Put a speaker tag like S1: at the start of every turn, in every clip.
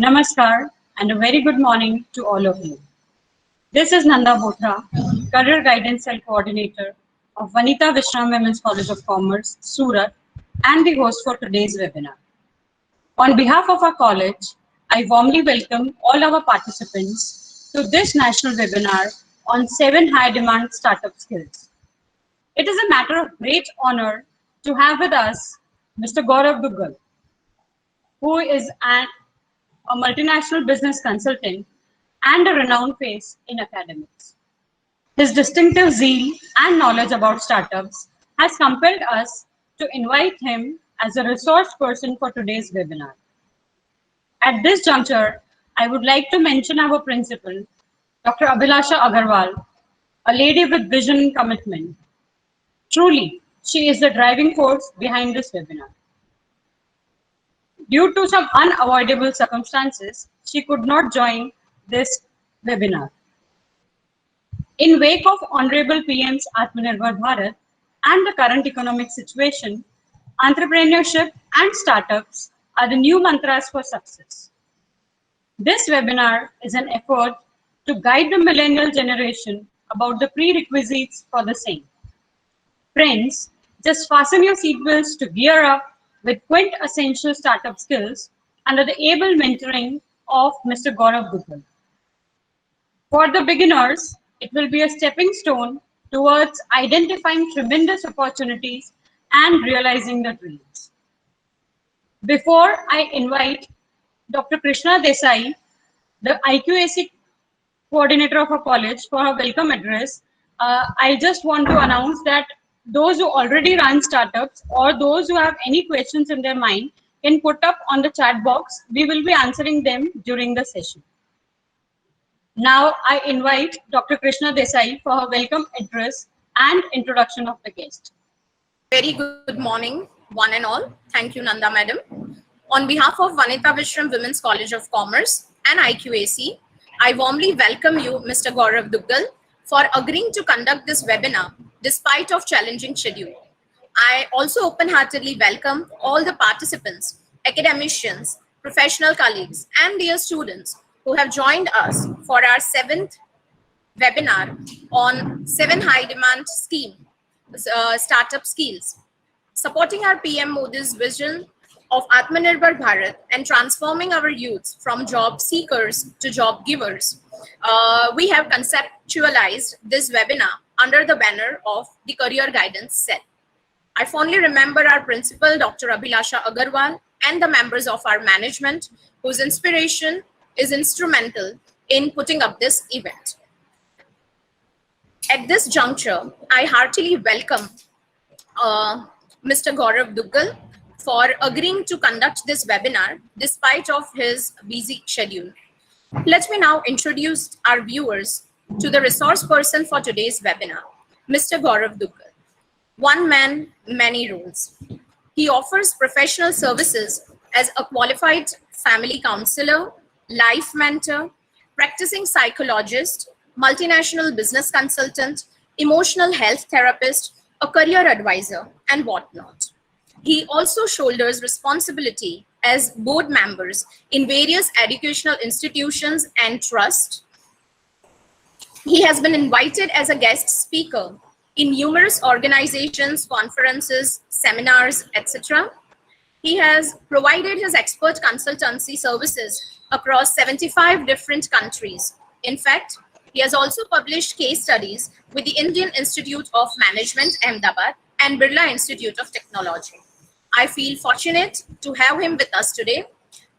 S1: Namaskar and a very good morning to all of you. This is Nanda Bothra, Career Guidance Cell Coordinator of Vanita Vishram Women's College of Commerce, Surat, and the host for today's webinar. On behalf of our college, I warmly welcome all our participants to this national webinar on 7 high-demand startup skills. It is a matter of great honor to have with us Mr. Gaurav Duggal, who is a multinational business consultant and a renowned face in academics. His distinctive zeal and knowledge about startups has compelled us to invite him as a resource person for today's webinar. At this juncture, I would like to mention our principal, Dr. Abhilasha Agarwal, a lady with vision and commitment. Truly, she is the driving force behind this webinar. Due to some unavoidable circumstances, she could not join this webinar. In wake of Honorable PM's Atmanirbhar Bharat and the current economic situation, entrepreneurship and startups are the new mantras for success. This webinar is an effort to guide the millennial generation about the prerequisites for the same. Friends, just fasten your seatbelts to gear up with quintessential startup skills under the able mentoring of Mr. Gaurav Duggal. For the beginners, it will be a stepping stone towards identifying tremendous opportunities and realizing the dreams. Before I invite Dr. Krishna Desai, the IQAC coordinator of our college, for her welcome address, I just want to announce that those who already run startups or those who have any questions in their mind can put up on the chat box. We will be answering them during the session. Now I invite Dr. Krishna Desai for her welcome address and introduction of the guest.
S2: Very good morning, one and all. Thank you, Nanda Madam. On behalf of Vanita Vishram Women's College of Commerce and IQAC, I warmly welcome you, Mr. Gaurav Duggal, for agreeing to conduct this webinar despite of challenging schedule. I also open-heartedly welcome all the participants, academicians, professional colleagues, and dear students who have joined us for our 7th webinar on 7 high-demand startup skills, supporting our PM Modi's vision of Atmanirbhar Bharat and transforming our youths from job seekers to job givers. We have conceptualized this webinar under the banner of the Career Guidance Cell. I fondly remember our principal, Dr. Abhilasha Agarwal, and the members of our management, whose inspiration is instrumental in putting up this event. At this juncture, I heartily welcome Mr. Gaurav Duggal for agreeing to conduct this webinar despite of his busy schedule. Let me now introduce our viewers to the resource person for today's webinar, Mr. Gaurav Duggal. One man, many roles. He offers professional services as a qualified family counselor, life mentor, practicing psychologist, multinational business consultant, emotional health therapist, a career advisor, and whatnot. He also shoulders responsibility as board members in various educational institutions and trusts. He has been invited as a guest speaker in numerous organizations, conferences, seminars, etc. He has provided his expert consultancy services across 75 different countries. In fact, he has also published case studies with the Indian Institute of Management, Ahmedabad, and Birla Institute of Technology. I feel fortunate to have him with us today.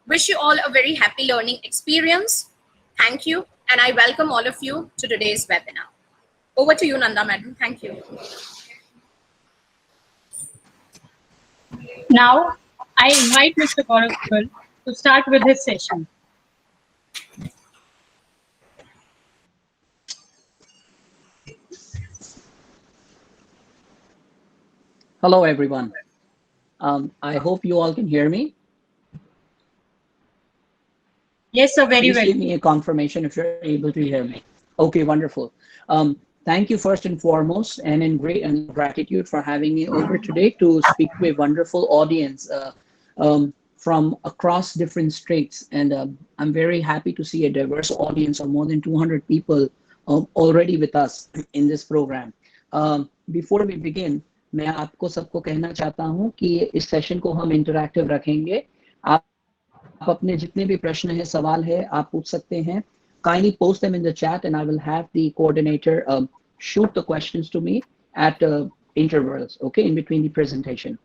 S2: Wish you all a very happy learning experience. Thank you, and I welcome all of you to today's webinar. Over to you, Nanda Madam. Thank you.
S1: Now, I invite Mr. Gaurav Duggal to start with his session.
S3: Hello, everyone. I hope you all can hear me.
S1: Yes, sir, very
S3: well.
S1: well.
S3: Please give me a confirmation if you're able to hear me. Okay, wonderful. Thank you first and foremost, and in great gratitude for having me over today to speak to a wonderful audience from across different states. And I'm very happy to see a diverse audience of more than 200 people already with us in this program. Before we begin, मैं आपको सबको कहना चाहता हूँ कि इस session को हम इंटरैक्टिव रखेंगे. आप अपने जितने भी प्रश्न है, सवाल है, आप पूछ सकते हैं. Kindly post them in the chat and I will have the coordinator shoot the questions to me at intervals, okay, in between the presentation.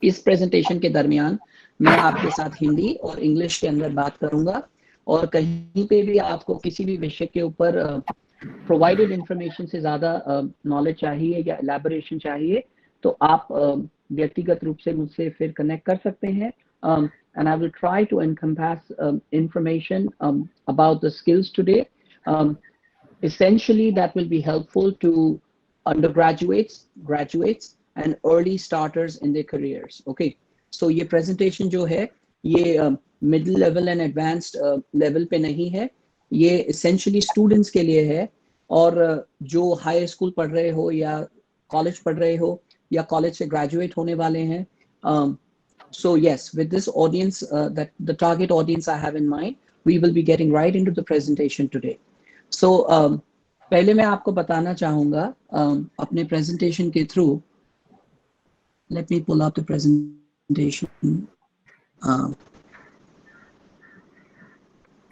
S3: इस presentation के दरमियान मैं आपके साथ हिंदी और इंग्लिश के अंदर बात करूंगा और कहीं पे भी आपको किसी भी विषय के ऊपर प्रोवाइडेड इंफॉर्मेशन से ज़्यादा नॉलेज चाहिए या एलैबोरेशन चाहिए तो आप व्यक्तिगत रूप से मुझसे फिर कनेक्ट कर सकते हैं. And I will try to encompass information about the skills today. Essentially, that will be helpful to undergraduates, graduates, and early starters in their careers. Okay, so ये presentation जो है, ये middle level and advanced level पे नहीं है. ये essentially students के लिए है और जो high school पढ़ रहे हो या college पढ़ रहे हो या college से graduate होने वाले हैं. So yes, with this audience, that the target audience I have in mind, we will be getting right into the presentation today. So पहले मैं आपको बताना चाहूँगा अपने presentation के through. Let me pull up the presentation.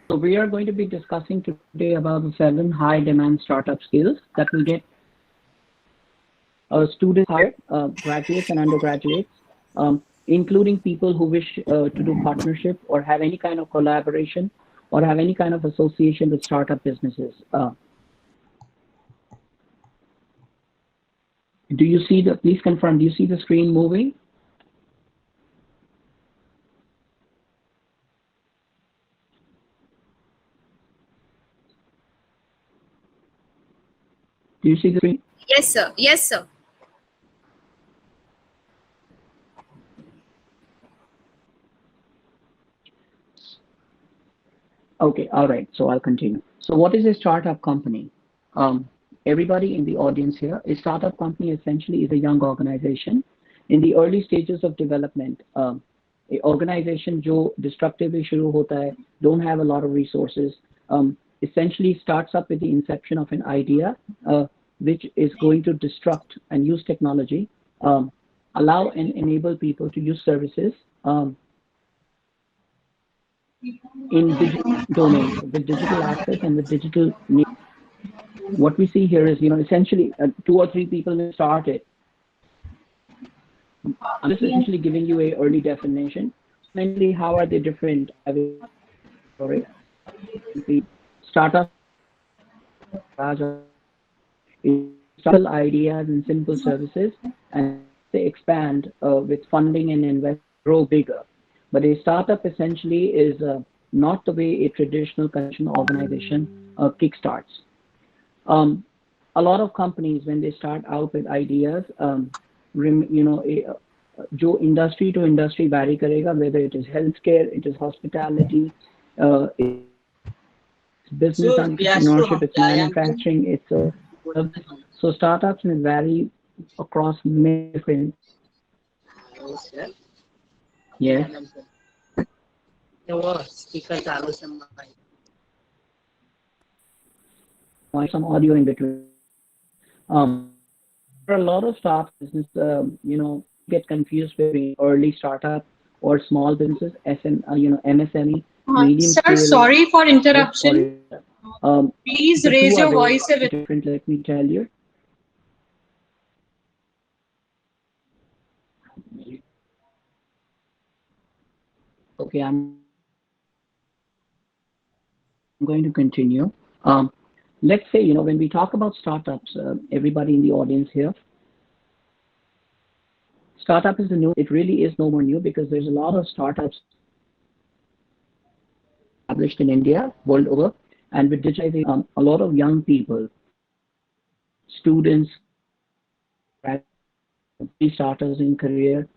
S3: So we are going to be discussing today about the 7 high demand startup skills that will get students hired, graduates and undergraduates, including people who wish to do partnership or have any kind of collaboration or have any kind of association with startup businesses. Do you see the, please confirm, do you see the screen moving? Do you see the screen?
S2: Yes, sir. Yes, sir.
S3: Okay, all right, so I'll continue. So what is a startup company? Everybody in the audience here, a startup company essentially is a young organization in the early stages of development. A organization जो destructively शुरू होता है, don't have a lot of resources, essentially starts up with the inception of an idea, which is going to destruct and use technology, allow and enable people to use services, in digital domains, with digital access and with digital needs. What we see here is, essentially 2 or 3 people may start it. I'm just essentially giving you a early definition. Mainly, how are they different? Sorry, the startup simple ideas and simple services, and they expand with funding and invest, grow bigger. But a startup essentially is not the way a traditional conventional organization kickstarts. A lot of companies, when they start out with ideas, जो industry to industry vary करेगा, whether it is healthcare, it is hospitality, it's business entrepreneurship, it's manufacturing, it's so startups may vary across many different. Yes. Some audio in between. There are a lot of startup business, get confused between early startup or small businesses, MSME, medium
S1: Sir,
S3: scale.
S1: sorry for interruption. Please
S3: The
S1: raise
S3: two are
S1: your
S3: very
S1: voice a little.
S3: different, let me tell you. Okay, I'm going to continue. Let's say, when we talk about startups, everybody in the audience here, startup is new. It really is no more new because there's a lot of startups established in India, world over, and with digitizing, a lot of young people, students, starters in career,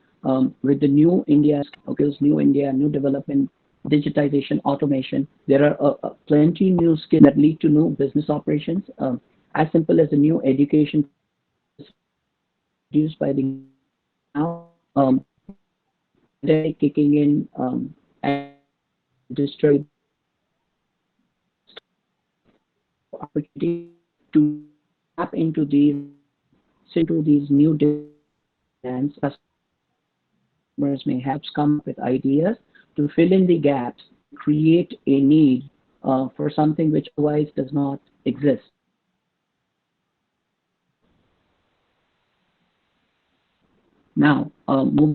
S3: with the new India skills, new India, new development, digitization, automation. There are plenty new skills that lead to new business operations, as simple as a new education produced by the now pandemic kicking in and destroyed opportunity to tap into these new demands. Customers may have come up with ideas to fill in the gaps and create a need for something which otherwise does not exist. Now,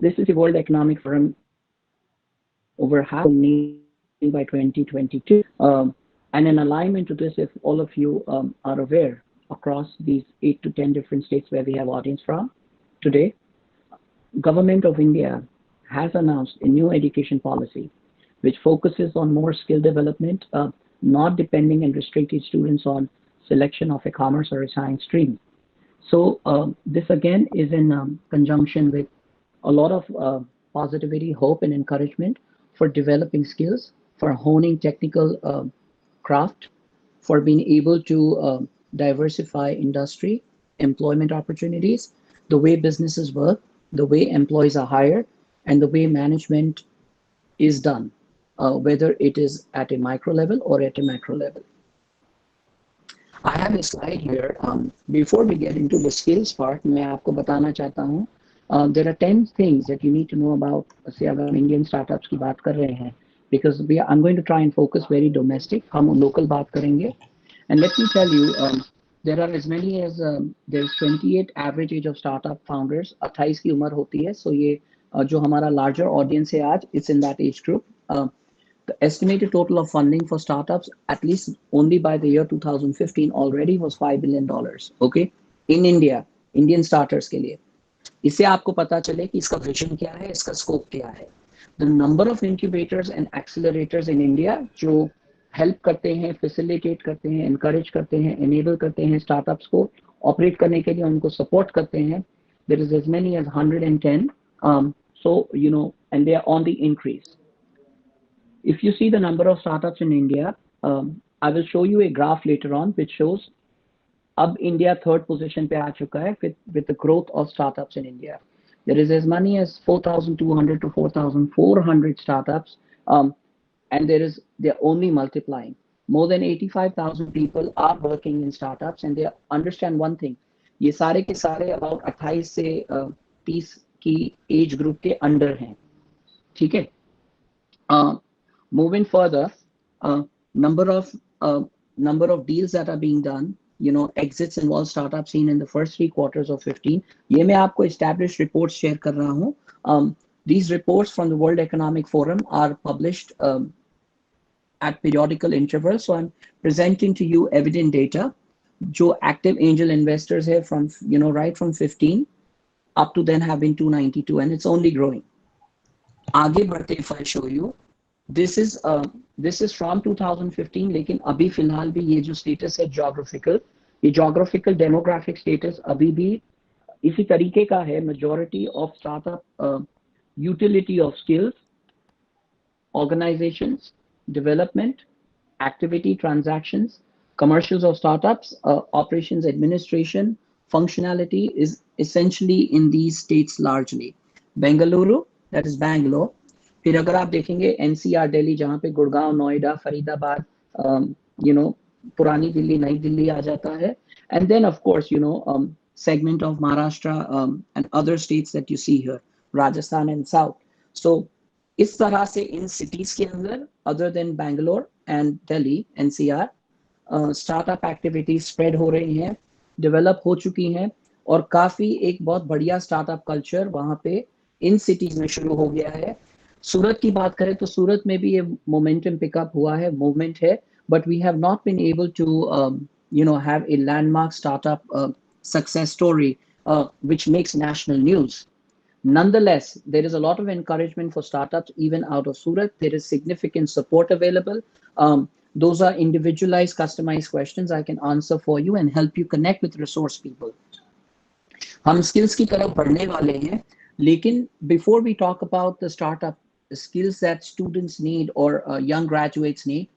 S3: this is the World Economic Forum over half by 2022. And in alignment to this, if all of you are aware, across these 8 to 10 different states where we have audience from today, Government of India has announced a new education policy which focuses on more skill development, not depending and restricting students on selection of a commerce or a science stream. So this again is in conjunction with a lot of positivity, hope, and encouragement for developing skills, for honing technical craft, for being able to diversify industry, employment opportunities, the way businesses work, the way employees are hired, and the way management is done, whether it is at a micro level or at a macro level. I have a slide here. Before we get into the skills part, मैं आपको बताना चाहता हूँ. There are 10 things that you need to know about. से अगर हम Indian startups की बात कर रहे हैं, because I'm going to try and focus very domestic. हम local बात करेंगे. And let me tell you, there are as many as there's 28 average age of startup founders. 28 की उम्र होती है. So ये जो हमारा larger audience है आज, it's in that age group. The estimated total of funding for startups, at least only by the year 2015, already was $5 billion. Okay, in India, Indian starters के लिए. इससे आपको पता चले कि इसका vision क्या है, इसका scope क्या है. The number of incubators and accelerators in India जो help करते हैं, facilitate करते हैं, encourage करते हैं, enable करते हैं startups को operate करने के लिए उनको support करते हैं. There is as many as 110. So you know, and they are on the increase. If you see the number of startups in India, I will show you a graph later on which shows अब India third position पे आ चुका है with the growth of startups in India. There is as many as 4,200 to 4,400 startups, and they're only multiplying. More than 85,000 people are working in startups, and they understand one thing. ये सारे के सारे about 28 से 30 की age group के under हैं. ठीक है? Moving further, number of deals that are being done, you know, exits involve startups seen in the first 3 quarters of 15. ये मैं आपको established reports share कर रहा हूँ. These reports from the World Economic Forum are published at periodical intervals. So I'm presenting to you evident data. जो active angel investors here from, you know, right from 15 up to then have been 292, and it's only growing. आगे बढ़ते if I show you. This is from 2015, लेकिन अभी फिलहाल भी ये जो status है geographical demographic status अभी भी इसी तरीके का है. Majority of startup utility of skills, organizations, development, activity, transactions, commercials of startups, operations, administration, functionality is essentially in these states largely. Bengaluru, that is Bangalore. फिर अगर आप देखेंगे NCR दिल्ली जहाँ पे गुड़गांव, नोएडा, फरीदाबाद, you know, पुरानी दिल्ली, नई दिल्ली आ जाता है. And then of course, you know, segment of Maharashtra and other states that you see here, Rajasthan and South. So इस तरह से इन cities के अंदर, other than Bangalore and Delhi, NCR, startup activities spread हो रही हैं, develop हो चुकी हैं, और काफी एक बहुत बढ़िया startup culture वहाँ पे इन cities में शुरू हो गया है. सूरत की बात करें तो सूरत में भी ये momentum pickup हुआ है, movement है, but we have not been able to you know, have a landmark startup success story which makes national news. Nonetheless, there is a lot of encouragement for startups even out of Surat. There is significant support available. Those are individualized, customized questions I can answer for you and help you connect with resource people. हम skills की तरफ बढ़ने वाले हैं, लेकिन before we talk about the startup skills that students need or young graduates need,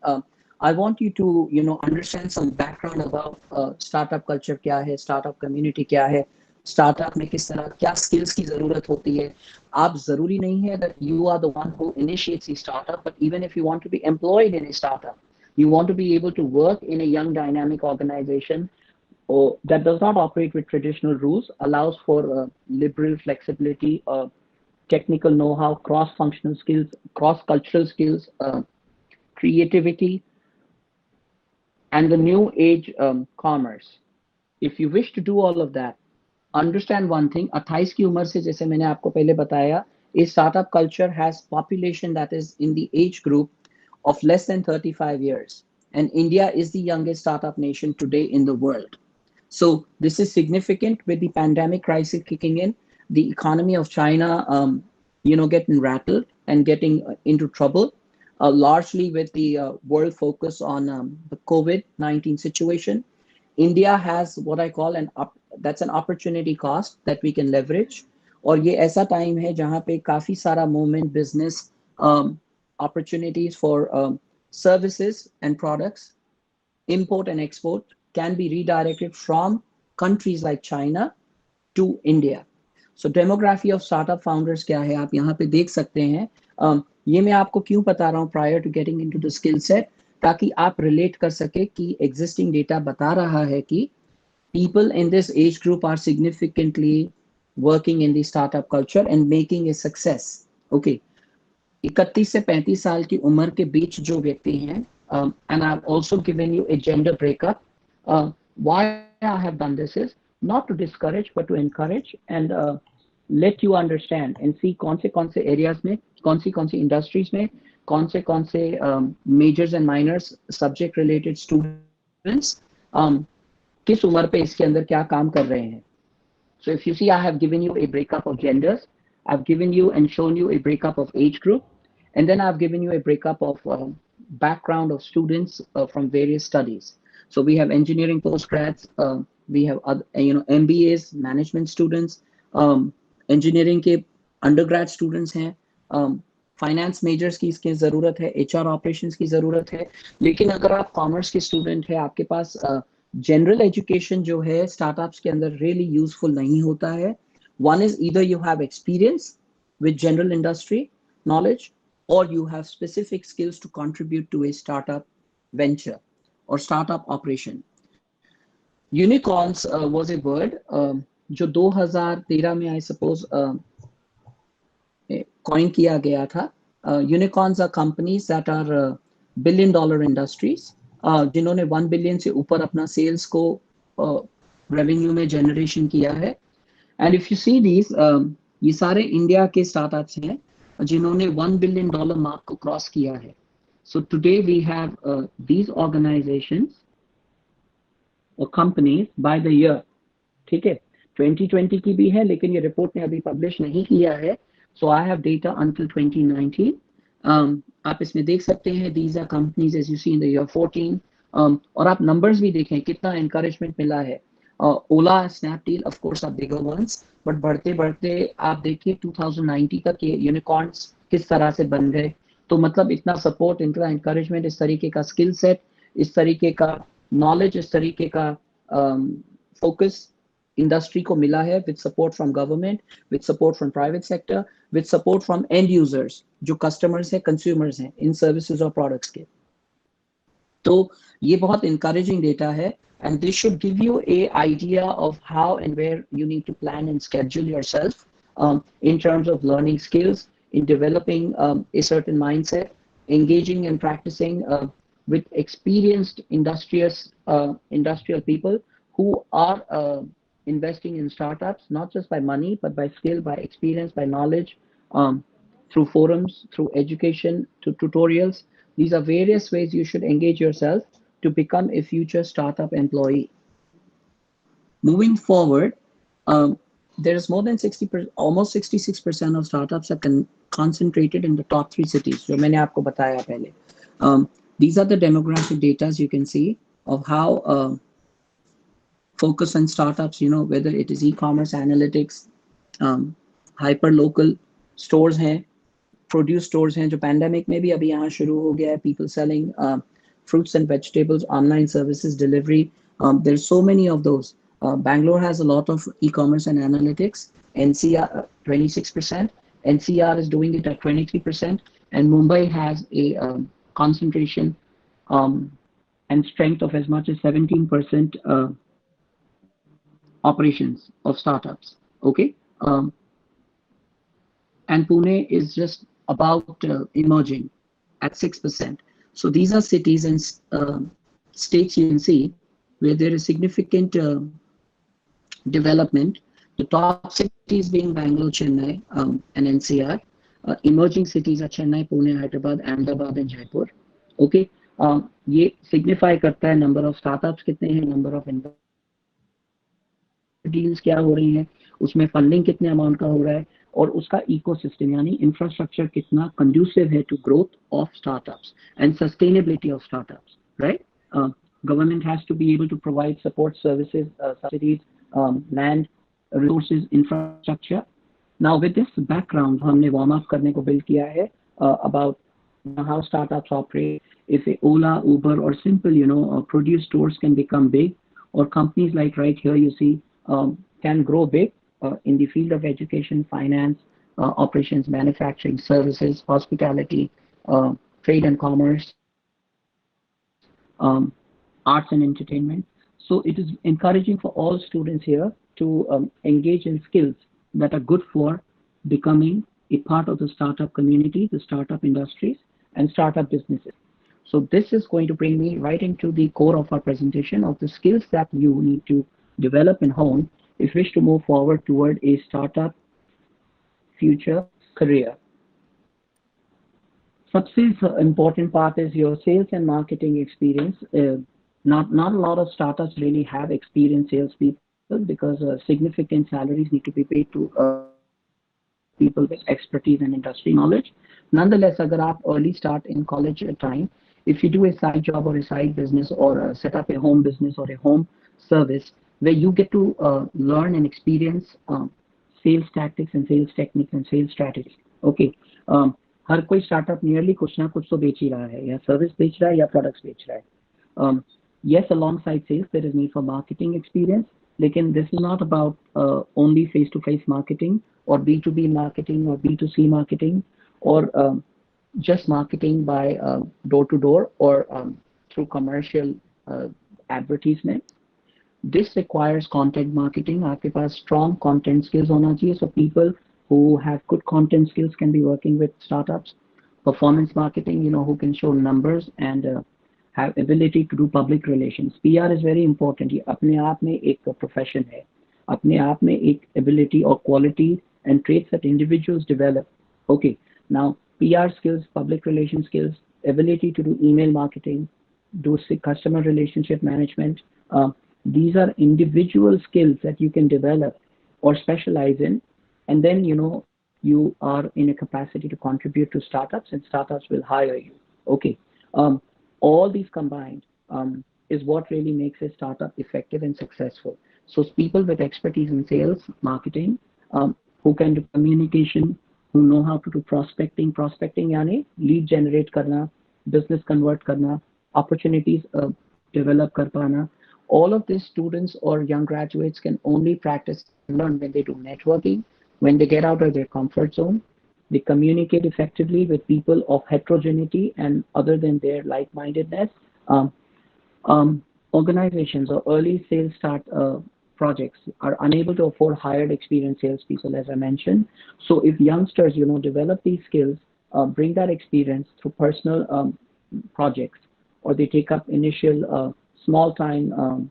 S3: I want you to, you know, understand some background about startup culture क्या है, startup community क्या है, स्टार्टअप में किस तरह क्या स्किल्स की जरूरत होती है. आप जरूरी नहीं है that you are the one who initiates the startup, but even if you want to be employed in a startup, you want to be able to work in a young dynamic organization or that does not operate with traditional rules, allows for liberal flexibility, technical know-how, cross-functional skills, cross-cultural skills, creativity, and the new age commerce. If you wish to do all of that, understand one thing. 28 की उम्र से जैसे मैंने आपको पहले बताया, a startup culture has population that is in the age group of less than 35 years, and India is the youngest startup nation today in the world. So this is significant with the pandemic crisis kicking in, the economy of China, getting rattled and getting into trouble, largely with the world focus on the COVID-19 situation. India has what I call that's an opportunity cost that we can leverage. और ये ऐसा time है जहाँ पे काफी सारा movement, business opportunities for services and products, import and export, can be redirected from countries like China to India. So demography of startup founders क्या है आप यहाँ पे देख सकते हैं. ये मैं आपको क्यों बता रहा हूँ prior to getting into the skill set, ताकि आप relate कर सके कि existing data बता रहा है कि people in this age group are significantly working in the startup culture and making a success. Okay. 31 से 35 साल की उम्र के बीच जो व्यक्ति हैं, and I've also given you a gender breakup. Why I have done this is not to discourage but to encourage and let you understand and see कौन से areas में, कौन सी industries में, कौन से majors and minors subject related students किस उम्र पे इसके अंदर क्या काम कर रहे हैं. So if you see, I have given you a breakup of genders, I've given you and shown you a breakup of age group, and then I've given you a breakup of background of students from various studies. So we have engineering postgrads, we have MBAs, management students, engineering के undergrad students हैं, finance majors की इसकी ज़रूरत है, HR operations की ज़रूरत है. लेकिन अगर आप commerce के student है, आपके पास जनरल एजुकेशन जो है स्टार्टअप्स के अंदर रियली यूजफुल नहीं होता है. One is either you have experience with general industry knowledge और you have specific skills to contribute to a startup venture और startup operation. Unicorns was a word जो 2013 में आई सपोज कॉइन किया गया था. Unicorns are companies that are $1 billion industries जिन्होंने 1 billion से ऊपर अपना सेल्स को रेवेन्यू में जनरेशन किया है. And if you see these, ये सारे इंडिया के स्टार्टअप्स हैं जिन्होंने $1 बिलियन मार्क को क्रॉस किया है. So today we have these organisations और कंपनीज बाय द ईयर. ठीक है, 2020 की भी है लेकिन ये रिपोर्ट ने अभी पब्लिश नहीं किया है. सो आई हैव डेटा अंटिल 2019. आप इसमें देख सकते हैं these are companies as you see in the year 14. और आप numbers भी देखें कितना encouragement मिला है. Ola, Snapdeal of course are bigger ones, but बढ़ते बढ़ते आप देखिए 2019 तक ये unicorns किस तरह से बन गए. तो मतलब इतना support, इतना encouragement, इस तरीके का skill set, इस तरीके का knowledge, इस तरीके का focus industry को मिला है with support from government, with support from private sector, with support from end users जो customers हैं, consumers हैं इन services और products के. तो ये बहुत encouraging data है and this should give you a idea of how and where you need to plan and schedule yourself in terms of learning skills, in developing a certain mindset, engaging and practicing with experienced industrial people who are investing in startups, not just by money, but by skill, by experience, by knowledge, through forums, through education, to tutorials. These are various ways you should engage yourself to become a future startup employee. Moving forward, there's more than almost 66% of startups are concentrated in the top 3 cities. जो मैंने आपको बताया पहले. These are the demographic data you can see of how focus on startups, whether it is e-commerce, analytics, hyper local stores हैं, produce stores हैं जो pandemic में भी अभी यहाँ शुरू हो गया है, people selling fruits and vegetables, online services, delivery. There's so many of those. Bangalore has a lot of e-commerce and analytics. NCR 26%. NCR is doing it at 23%, and Mumbai has a concentration and strength of as much as 17% operations of startups. Okay, and Pune is just about emerging at 6%. So these are cities and states you can see where there is significant development. The top cities being Bangalore, Chennai, and NCR. Emerging cities are Chennai, Pune, Hyderabad, Ahmedabad, and Jaipur. Okay, ये signify करता है number of startups कितने हैं, number of deals क्या हो रही हैं, उसमें funding कितने amount का हो रहा है, और उसका ecosystem यानी infrastructure कितना conducive है to growth of startups and sustainability of startups, right? Government has to be able to provide support services, subsidies, land, resources, infrastructure. Now with this background, हमने warm up करने को build किया है about how startups operate. If Ola, Uber, or simple, produce stores can become big, or companies like right here you see can grow big in the field of education, finance, operations, manufacturing, services, hospitality, trade and commerce, arts and entertainment. So it is encouraging for all students here to engage in skills that are good for becoming a part of the startup community, the startup industries, and startup businesses. So this is going to bring me right into the core of our presentation of the skills that you need to develop and hone if you wish to move forward toward a startup future career. सबसे important part is your sales and marketing experience. Not a lot of startups really have experienced salespeople because significant salaries need to be paid to people with expertise and industry knowledge. Nonetheless, agar aap early start in college time, if you do a side job or a side business or set up a home business or a home service where you get to learn and experience sales tactics and sales techniques and sales strategies. Okay, हर कोई startup nearly कुछ ना कुछ तो बेच ही रहा है, या service बेच रहा है या products बेच रहा है. Yes, alongside sales there is need for marketing experience. Lekin this is not about only face-to-face marketing or B2B marketing or B2C marketing or just marketing by door-to-door or through commercial advertisement. This requires content marketing. आपके पास strong content skills होना चाहिए. So people who have good content skills can be working with startups. Performance marketing, who can show numbers and have ability to do public relations. PR is very important. ये अपने आप में एक profession है. अपने आप में एक ability or quality and traits that individuals develop. Okay, now PR skills, public relation skills, ability to do email marketing, do customer relationship management. These are individual skills that you can develop or specialize in, and then you are in a capacity to contribute to startups, and startups will hire you. Okay. All these combined is what really makes a startup effective and successful. So people with expertise in sales, marketing, who can do communication, who know how to do prospecting यानी lead generate करना, business convert करना, opportunities develop कर पाना. All of these students or young graduates can only practice and learn when they do networking, when they get out of their comfort zone. They communicate effectively with people of heterogeneity and other than their like-mindedness. Organizations or early sales start projects are unable to afford hired experienced salespeople, as I mentioned. So if youngsters, develop these skills, bring that experience through personal projects, or they take up initial small-time,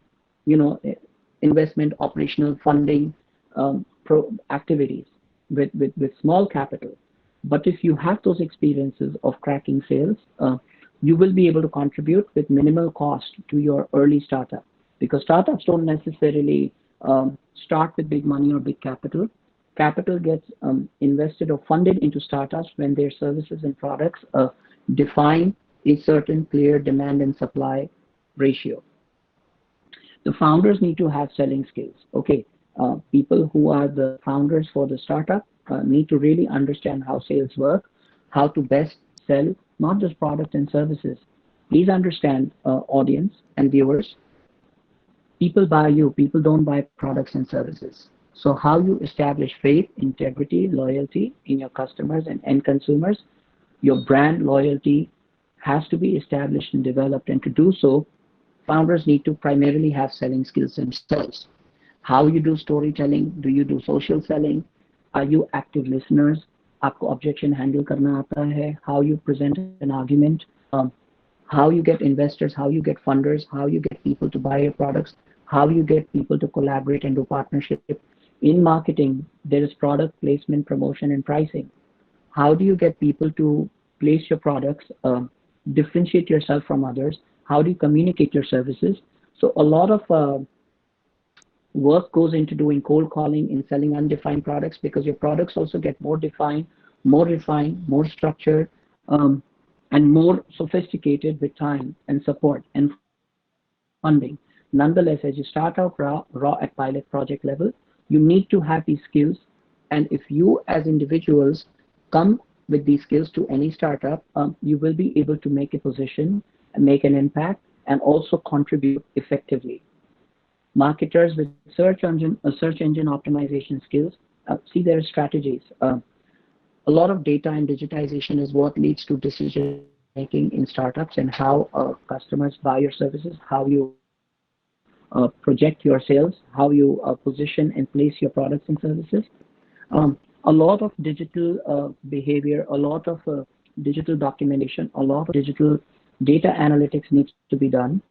S3: investment, operational funding activities with small capital. But if you have those experiences of cracking sales, you will be able to contribute with minimal cost to your early startup, because startups don't necessarily start with big money or big capital. Capital gets invested or funded into startups when their services and products define a certain clear demand and supply ratio. The founders need to have selling skills. Okay, people who are the founders for the startup need to really understand how sales work, how to best sell, not just products and services. Please understand, audience and viewers, People buy you, people don't buy products and services. So how you establish faith, integrity, loyalty in your customers and end consumers, your brand loyalty has to be established and developed. And to do so, founders need to primarily have selling skills themselves. How you do storytelling? Do you do social selling? Are you active listeners? आपको objection handle करना आता है? How you present an argument? How you get investors? How you get funders? How you get people to buy your products? How you get people to collaborate and do partnership? In marketing, there is product placement, promotion, and pricing. How do you get people to place your products, differentiate yourself from others? How do you communicate your services? So a lot of work goes into doing cold calling in selling undefined products, because your products also get more defined, more refined, more structured, and more sophisticated with time and support and funding. Nonetheless, as you start out raw at pilot project level, you need to have these skills. And if you as individuals come with these skills to any startup, you will be able to make a position and make an impact and also contribute effectively. Marketers with search engine optimization skills, see their strategies. A lot of data and digitization is what leads to decision making in startups, and how customers buy your services, how you project your sales, how you position and place your products and services. A lot of digital behavior, a lot of digital documentation, a lot of digital data analytics needs to be done.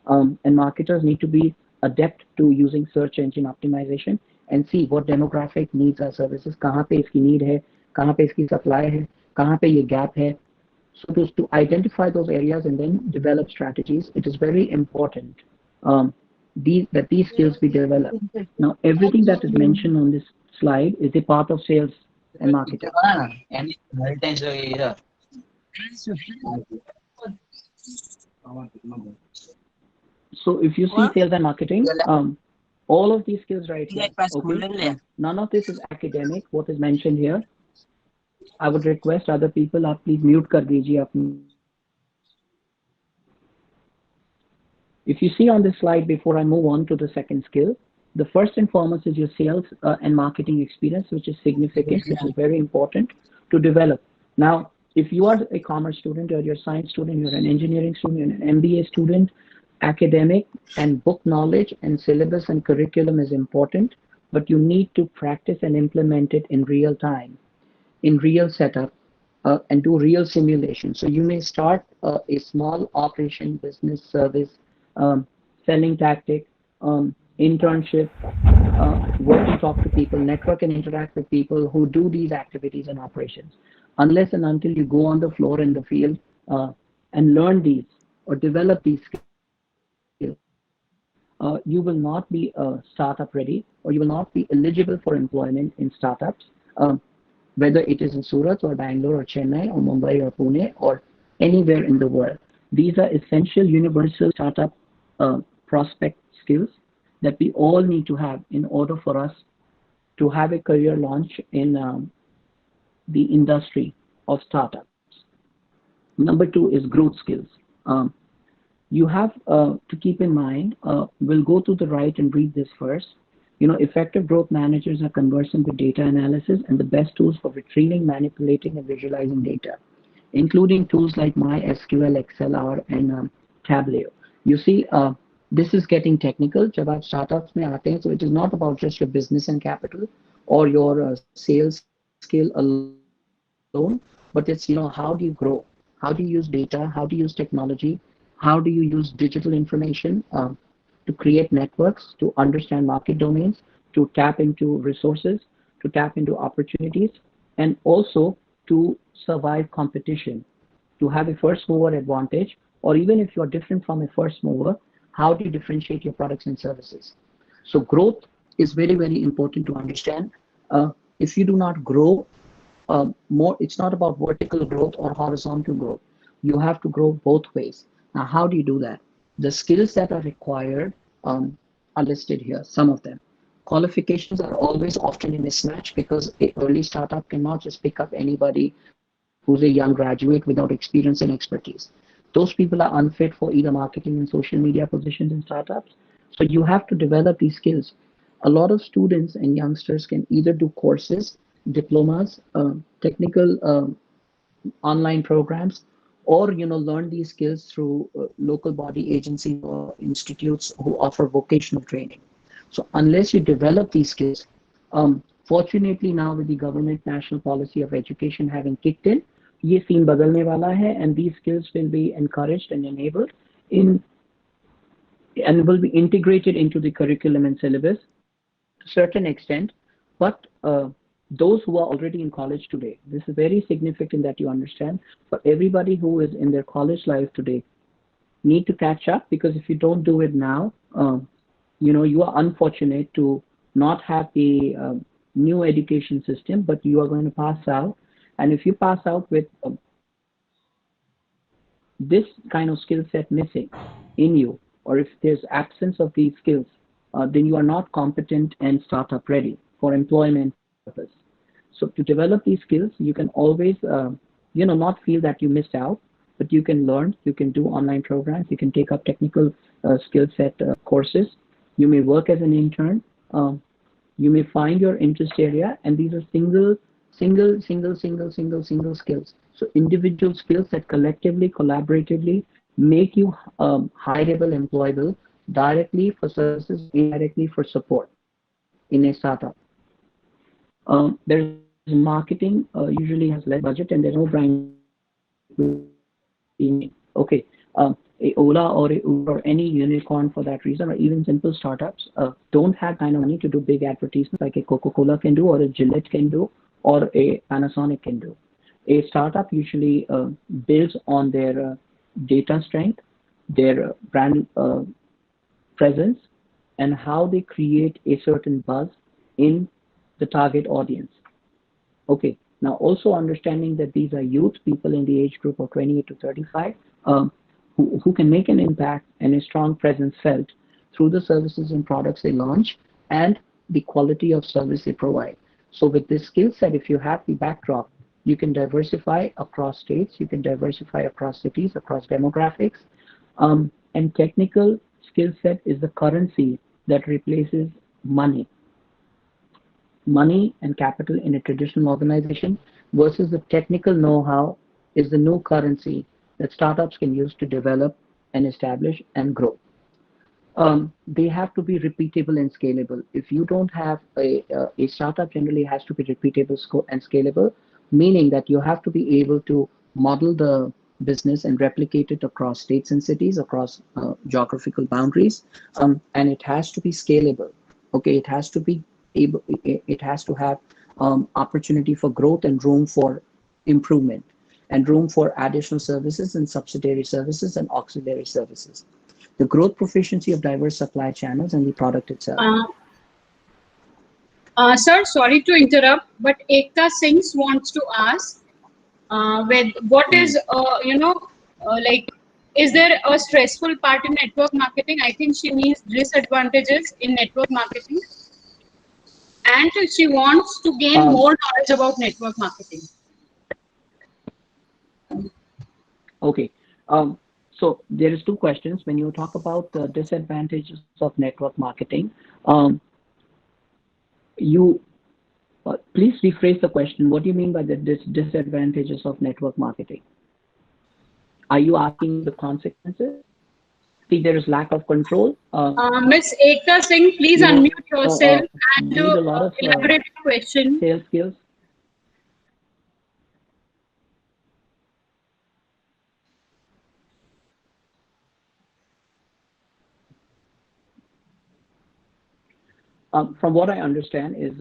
S3: And marketers need to be adept to using search engine optimization and see what demographic needs our services, कहाँ पे इसकी need है, कहाँ पे इसकी supply है, कहाँ पे ये gap है. So to identify those areas and then develop strategies, it is very important that these skills be developed. Now, everything that is mentioned on this slide is a part of sales and marketing. So if you see sales and marketing, all of these skills right here, okay? None of this is academic, what is mentioned here. I would request other people, please mute kar dijiye apni. If you see on this slide, before I move on to the second skill, the first and foremost is your sales and marketing experience, which is significant, which is very important to develop. Now, if you are a commerce student, or you're a science student, you're an engineering student, you're an MBA student, academic and book knowledge and syllabus and curriculum is important, but you need to practice and implement it in real time, in real setup, and do real simulation. So you may start a small operation, business, service, selling tactic, internship, work and talk to people, network and interact with people who do these activities and operations. Unless and until you go on the floor in the field and learn these or develop these skills, you will not be startup ready, or you will not be eligible for employment in startups, whether it is in Surat or Bangalore or Chennai or Mumbai or Pune or anywhere in the world. These are essential universal startup prospect skills that we all need to have in order for us to have a career launch in the industry of startups. Number two is growth skills. You have to keep in mind, we'll go to the right and read this first. You know, effective growth managers are conversant with data analysis and the best tools for retrieving, manipulating, and visualizing data, including tools like MySQL, XLR, and Tableau. You see, this is getting technical. जब आप startups में आते हैं, so it is not about just your business and capital or your sales skill alone, but it's, you know, how do you grow? How do you use data? How do you use technology? How do you use digital information to create networks, to understand market domains, to tap into resources, to tap into opportunities, and also to survive competition, to have a first mover advantage, or even if you're different from a first mover, how do you differentiate your products and services? So growth is very, very important to understand. If you do not grow more, it's not about vertical growth or horizontal growth. You have to grow both ways. Now, how do you do that? The skills that are required are listed here, some of them. Qualifications are always often a mismatch because an early startup cannot just pick up anybody who's a young graduate without experience and expertise. Those people are unfit for either marketing and social media positions in startups. So you have to develop these skills. A lot of students and youngsters can either do courses, diplomas, technical online programs, or learn these skills through local body agencies or institutes who offer vocational training. So unless you develop these skills, fortunately now with the government national policy of education having kicked in, ये scene बदलने वाला है, and these skills will be encouraged and enabled in and will be integrated into the curriculum and syllabus to a certain extent. But those who are already in college today, this is very significant that you understand. For everybody who is in their college life today, need to catch up, because if you don't do it now, you are unfortunate to not have the new education system, but you are going to pass out. And if you pass out with this kind of skill set missing in you, or if there's absence of these skills, then you are not competent and startup ready for employment purpose. So to develop these skills, you can always, not feel that you missed out, but you can learn, you can do online programs, you can take up technical skill set courses. You may work as an intern. You may find your interest area, and these are single skills. So individual skills that collectively, collaboratively make you hireable, employable directly for services, indirectly for support in a startup. There's marketing usually has less budget, and there's no brand. Okay, a Ola or a Uber or any unicorn for that reason, or even simple startups don't have kind of money to do big advertisements like a Coca-Cola can do, or a Gillette can do, or a Panasonic can do. A startup usually builds on their data strength, their brand presence, and how they create a certain buzz in the target audience. Okay, now also understanding that these are youth, people in the age group of 28 to 35, who can make an impact and a strong presence felt through the services and products they launch and the quality of service they provide. So with this skill set, if you have the backdrop, you can diversify across states, you can diversify across cities, across demographics, and technical skill set is the currency that replaces money. Money and capital in a traditional organization versus the technical know-how is the new currency that startups can use to develop and establish and grow. They have to be repeatable and scalable. If you don't have a startup generally has to be repeatable and scalable, meaning that you have to be able to model the business and replicate it across states and cities, across geographical boundaries, and it has to be scalable. Okay, it has to be able, it has to have opportunity for growth and room for improvement, and room for additional services and subsidiary services and auxiliary services. The growth proficiency of diverse supply channels and the product itself.
S1: Sir, sorry to interrupt, but Ekta Singh wants to ask, what is, is there a stressful part in network marketing? I think she means disadvantages in network marketing. And she wants to gain more knowledge about network marketing.
S3: Okay. So there is two questions. When you talk about the disadvantages of network marketing, please rephrase the question. What do you mean by the disadvantages of network marketing? Are you asking the consequences? See, there is lack of control.
S1: Ms. Ekta Singh, please unmute yourself and
S3: need a lot of
S1: elaborate question.
S3: Sales skills. From what I understand is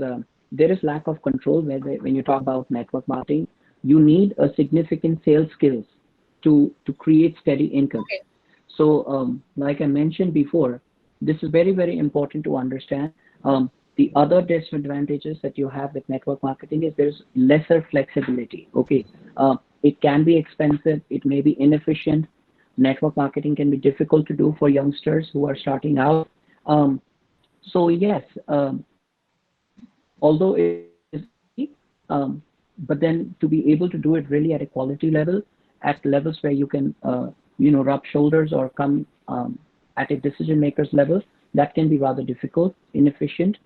S3: there is lack of control when you talk about network marketing. You need a significant sales skills to create steady income.
S1: Okay.
S3: So like I mentioned before, this is very, very important to understand. The other disadvantages that you have with network marketing is there's lesser flexibility. Okay, it can be expensive, it may be inefficient. Network marketing can be difficult to do for youngsters who are starting out. So yes, although it is, but then to be able to do it really at a quality level, at levels where you can, rub shoulders or come at a decision maker's level, that can be rather difficult, inefficient,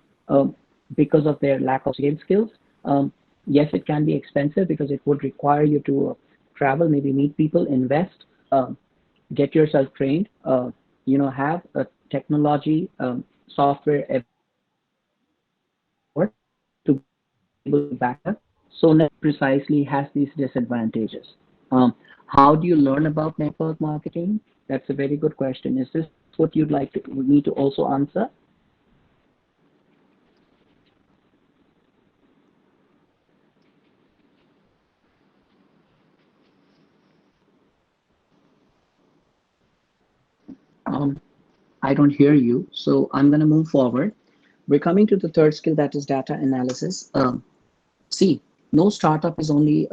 S3: because of their lack of sales skills. Yes, it can be expensive because it would require you to travel, maybe meet people, invest, get yourself trained, have a technology, software to be able to back up. So net precisely has these disadvantages. How do you learn about network marketing? That's a very good question. Is this what you'd like me to also answer? I don't hear you, so I'm going to move forward. We're coming to the third skill, that is data analysis. See, no startup is only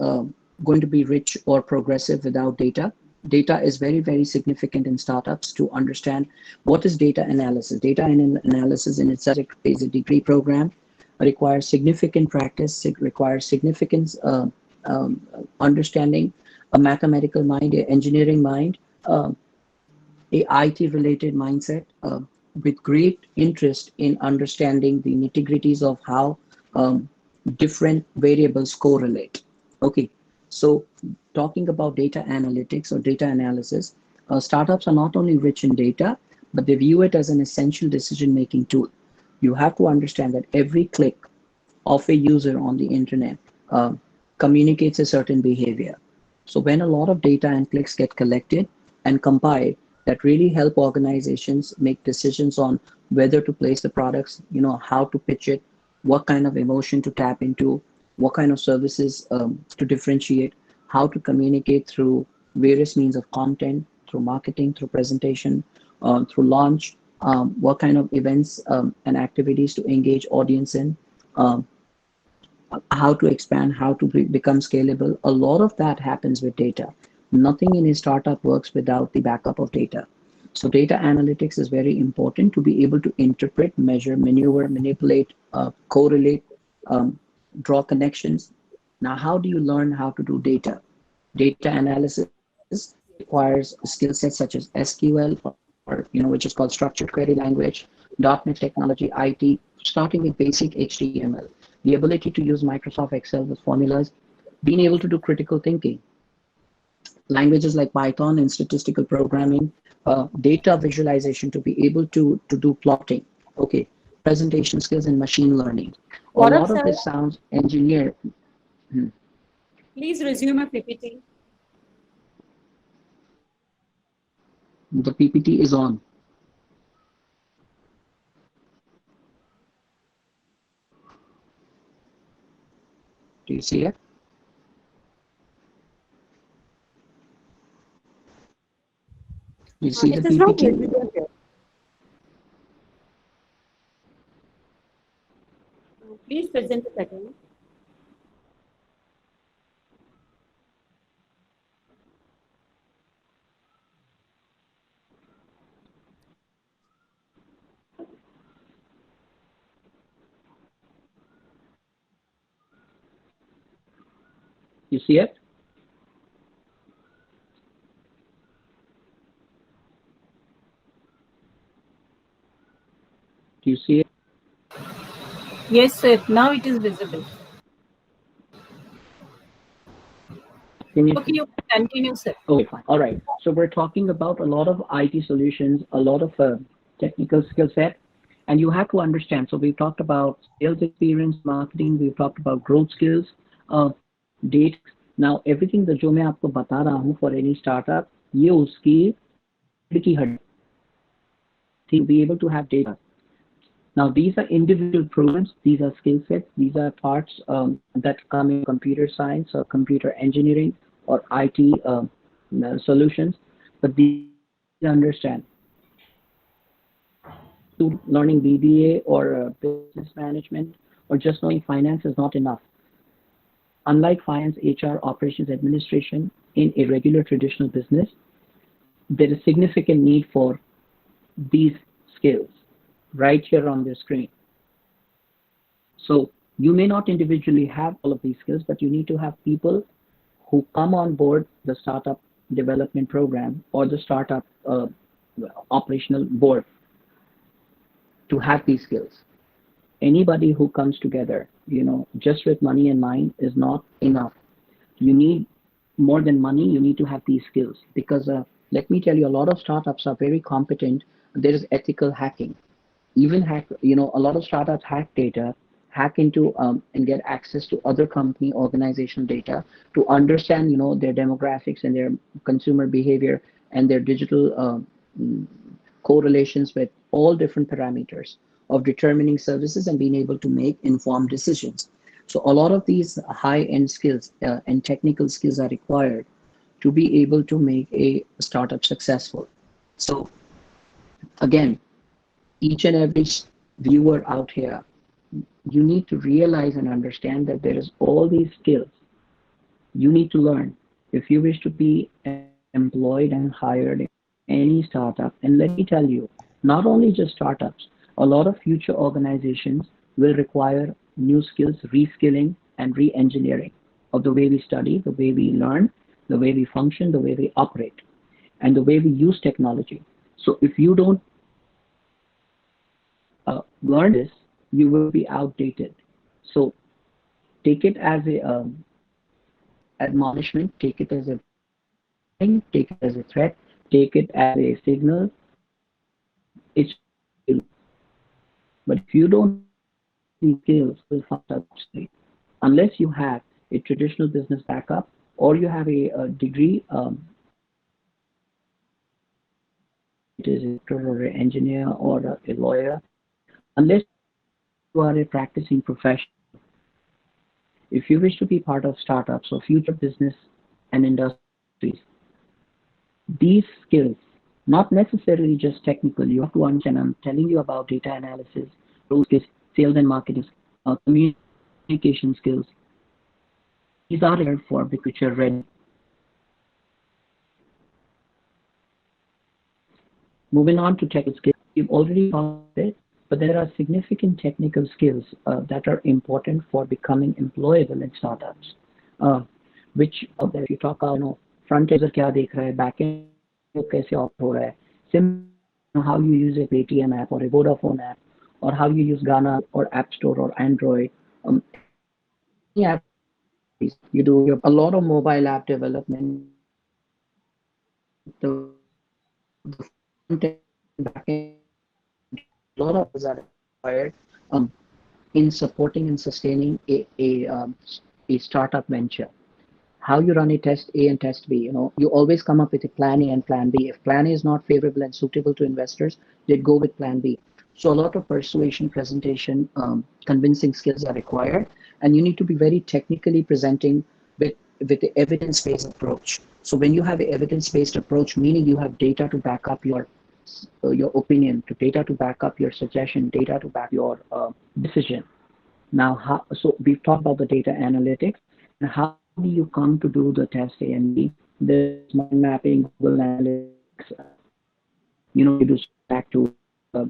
S3: going to be rich or progressive without data. Data is very, very significant in startups to understand what is data analysis. Data analysis in itself is a degree program, requires significant practice, it requires significant understanding, a mathematical mind, an engineering mind, a IT-related mindset, with great interest in understanding the nitty-gritties of how different variables correlate. Okay, so talking about data analytics or data analysis, startups are not only rich in data, but they view it as an essential decision-making tool. You have to understand that every click of a user on the internet communicates a certain behavior. So when a lot of data and clicks get collected and compiled, that really help organizations make decisions on whether to place the products, how to pitch it, what kind of emotion to tap into, what kind of services to differentiate, how to communicate through various means of content, through marketing, through presentation, through launch, what kind of events and activities to engage audience in, how to expand, how to become scalable. A lot of that happens with data. Nothing in a startup works without the backup of data. So data analytics is very important to be able to interpret, measure, maneuver, manipulate, correlate, draw connections. Now, how do you learn how to do data? Data analysis requires skill sets such as SQL, or which is called structured query language, .NET technology, IT, starting with basic HTML, the ability to use Microsoft Excel with formulas, being able to do critical thinking, languages like Python and statistical programming, data visualization to be able to do plotting, okay, presentation skills and machine learning. A
S1: Gaurav,
S3: lot of
S1: sir,
S3: this sounds engineer.
S1: please resume your PPT.
S3: The PPT is on. Do you see it? You see the
S1: It is not
S3: PPT?
S1: visible here. Please present it again.
S3: You see it? Do you see it?
S4: Yes, sir. Now it is visible.
S3: Can you?
S4: Okay, you can continue, sir.
S3: Okay, fine. All right. So we're talking about a lot of IT solutions, a lot of technical skill set, and you have to understand. So we've talked about sales experience, marketing. We've talked about growth skills, data. Now everything that जो मैं आपको बता रहा हूँ for any startup, ये उसकी की हड्डी to be able to have data. Now, these are individual programs, these are skill sets, these are parts that come in computer science or computer engineering or IT solutions, but these understand. Learning BBA or business management or just knowing finance is not enough. Unlike finance, HR, operations, administration in a regular traditional business, there is significant need for these skills right here on the screen. So you may not individually have all of these skills, but you need to have people who come on board the startup development program or the startup operational board. to have these skills. Anybody who comes together, just with money in mind is not enough. You need more than money. You need to have these skills because let me tell you, a lot of startups are very competent. There is ethical hacking. Even a lot of startups hack data, hack into and get access to other company organizational data to understand, their demographics and their consumer behavior and their digital correlations with all different parameters of determining services and being able to make informed decisions. So a lot of these high-end skills and technical skills are required to be able to make a startup successful. So again, each and every viewer out here, you need to realize and understand that there is all these skills you need to learn if you wish to be employed and hired in any startup. And let me tell you, not only just startups, a lot of future organizations will require new skills, reskilling and re-engineering of the way we study, the way we learn, the way we function, the way we operate, and the way we use technology. So if you don't learn this, you will be outdated. So take it as a admonishment, take it as a thing, take it as a threat, take it as a signal. It's but if you don't these skills will find out unless you have a traditional business backup or you have a degree, it is a doctor or an engineer or a lawyer, unless you are a practicing professional. If you wish to be part of startups or future business and industries, these skills, not necessarily just technical, you have to understand. I'm telling you about data analysis, sales and marketing, communication skills. These are there for the future ready. Moving on to technical skills, we've already talked about it, but there are significant technical skills that are important for becoming employable in startups. Which if you talk about front end क्या देख रहा है, back end कैसे operate हो रहा है, how you use a Paytm app or a Vodafone app, or how you use Ghana or App Store or Android. App you do a lot of mobile app development. The front end, back end, a lot of those are required in supporting and sustaining a startup venture. How you run a test A and test B, you always come up with a plan A and plan B. If plan A is not favorable and suitable to investors, they'd go with plan B. So a lot of persuasion, presentation, convincing skills are required, and you need to be very technically presenting with the evidence-based approach. So when you have an evidence-based approach, meaning you have data to back up your opinion, data to back up your suggestion, data to back your decision. Now, so we've talked about the data analytics and how do you come to do the test A and B? There's mind mapping, Google Analytics. You do back to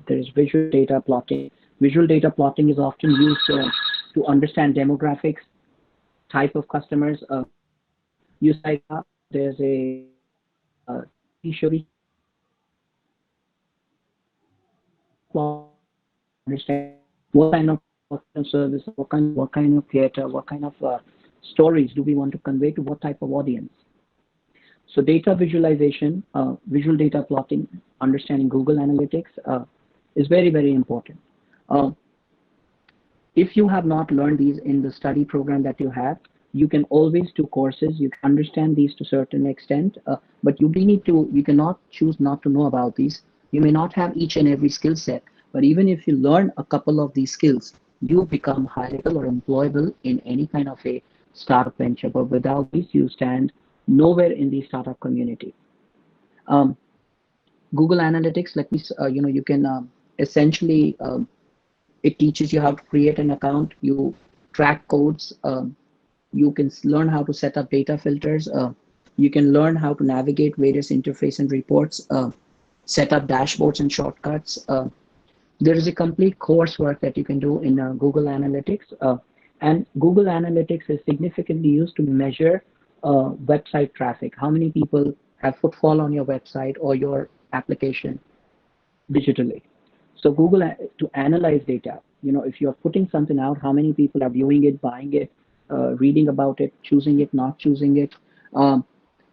S3: there's visual data plotting. Visual data plotting is often used to understand demographics, type of customers. There's a understand what kind of service, what kind of theater, what kind of stories do we want to convey to what type of audience. So data visualization, visual data plotting, understanding Google Analytics is very, very important. If you have not learned these in the study program that you have, you can always do courses. You can understand these to a certain extent, but you cannot choose not to know about these. You may not have each and every skill set, but even if you learn a couple of these skills, you become hireable or employable in any kind of a startup venture. But without these, you stand nowhere in the startup community. Google Analytics, you can essentially, it teaches you how to create an account. You track codes. You can learn how to set up data filters. You can learn how to navigate various interface and reports, set up dashboards and shortcuts. There is a complete coursework that you can do in Google Analytics. And Google Analytics is significantly used to measure website traffic. How many people have footfall on your website or your application digitally. So Google, to analyze data, if you're putting something out, how many people are viewing it, buying it, reading about it, choosing it, not choosing it.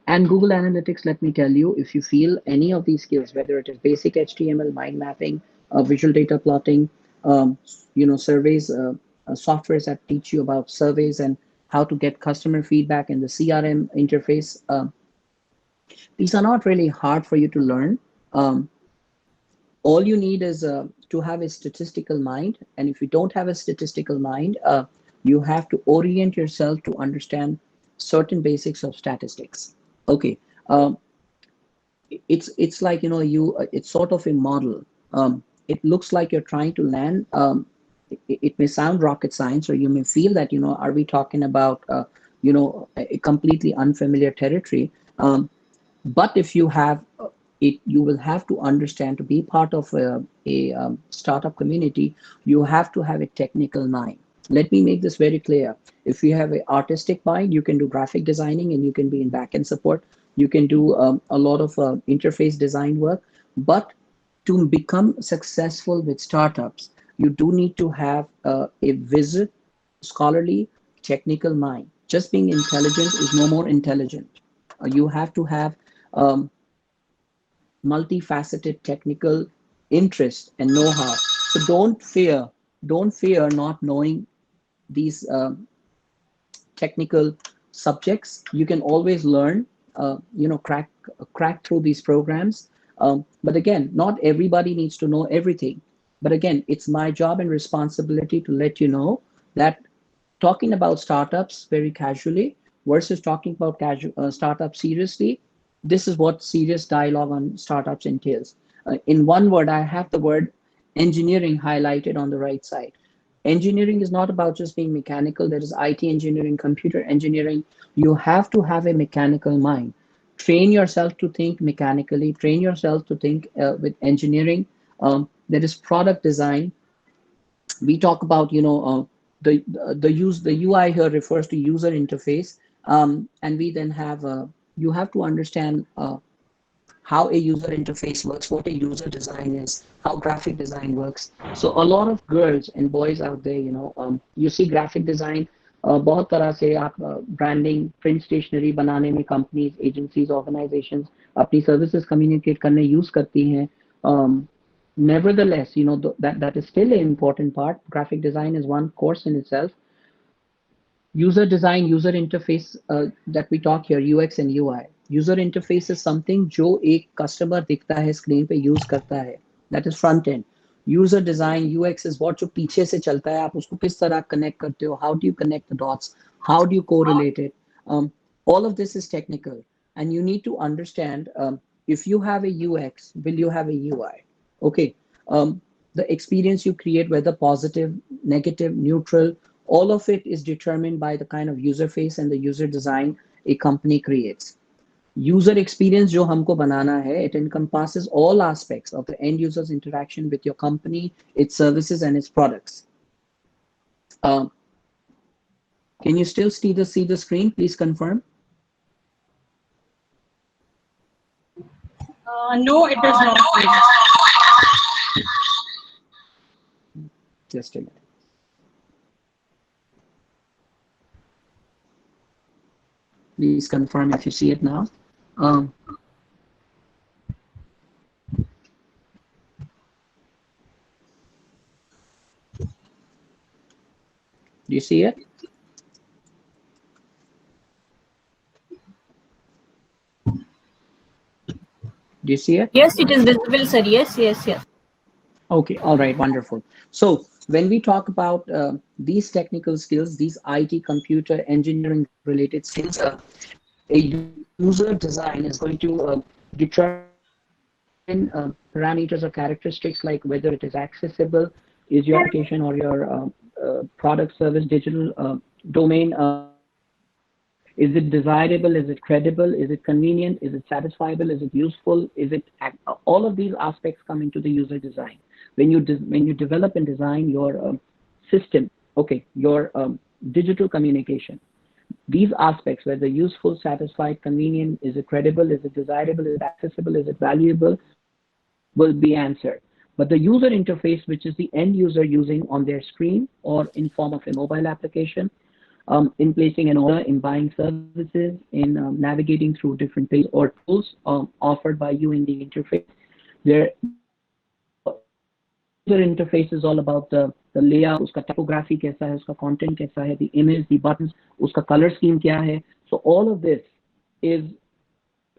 S3: And Google Analytics, let me tell you, if you feel any of these skills, whether it is basic HTML, mind mapping, visual data plotting, surveys, softwares that teach you about surveys and how to get customer feedback in the CRM interface, these are not really hard for you to learn. All you need is to have a statistical mind. And if you don't have a statistical mind, you have to orient yourself to understand certain basics of statistics. Okay. It's like, it's sort of a model. It looks like you're trying to land. It may sound rocket science, or you may feel that, are we talking about, a completely unfamiliar territory? But if you have it, you will have to understand, to be part of a startup community, you have to have a technical mind. Let me make this very clear. If you have an artistic mind, you can do graphic designing and you can be in backend support. You can do a lot of interface design work. But to become successful with startups, you do need to have a vivid, scholarly, technical mind. Just being intelligent is no more intelligent. You have to have multifaceted technical interest and know-how. So don't fear not knowing these technical subjects. You can always learn, crack through these programs. But again, not everybody needs to know everything. But again, it's my job and responsibility to let you know that talking about startups very casually versus talking about startups seriously, this is what serious dialogue on startups entails. In one word, I have the word engineering highlighted on the right side. Engineering is not about just being mechanical. There is IT engineering, computer engineering. You have to have a mechanical mind. Train yourself to think mechanically. Train yourself to think with engineering. There is product design. We talk about, the UI here refers to user interface. And we then have, you have to understand how a user interface works, what a user design is, how graphic design works. So a lot of girls and boys out there, you see graphic design, बहुत तरह से आप branding, print stationery बनाने में companies, agencies, organizations अपनी services communicate करने use करती हैं. Nevertheless, that is still an important part. Graphic design is one course in itself. User design, user interface that we talk here, UX and UI. User interface is something जो एक customer दिखता है screen पे use करता है. That is front end. User design, UX is what जो पीछे से चलता है, आप उसको किस तरह connect करते हो, how do you connect the dots, how do you correlate it. All of this is technical, and you need to understand if you have a UX, will you have a UI? Okay. The experience you create, whether positive, negative, neutral, all of it is determined by the kind of user face and the user design a company creates. User experience जो हमको बनाना है, it encompasses all aspects of the end user's interaction with your company, its services and its products. Can you still see the screen? Please confirm.
S1: No, it is not.
S3: Just a minute. Please confirm if you see it now. Do you see it? Do you see it?
S4: Yes, it is visible, sir. Yes.
S3: Okay, all right, wonderful. So when we talk about these technical skills, these IT, computer, engineering related skills, a user design is going to determine parameters or characteristics like whether it is accessible, is your application or your product, service, digital domain, is it desirable, is it credible, is it convenient, is it satisfiable, is it useful, is it, all of these aspects come into the user design. When you develop and design your system, okay, your digital communication, these aspects, whether useful, satisfied, convenient, is it credible, is it desirable, is it accessible, is it valuable, will be answered. But the user interface, which is the end user using on their screen or in form of a mobile application, in placing an order, in buying services, in navigating through different pages or tools offered by you in the interface, where user interface is all about the layout, uska typography kaisa hai, uska content kaisa hai, the image, the buttons, uska color scheme kya hai. So all of this is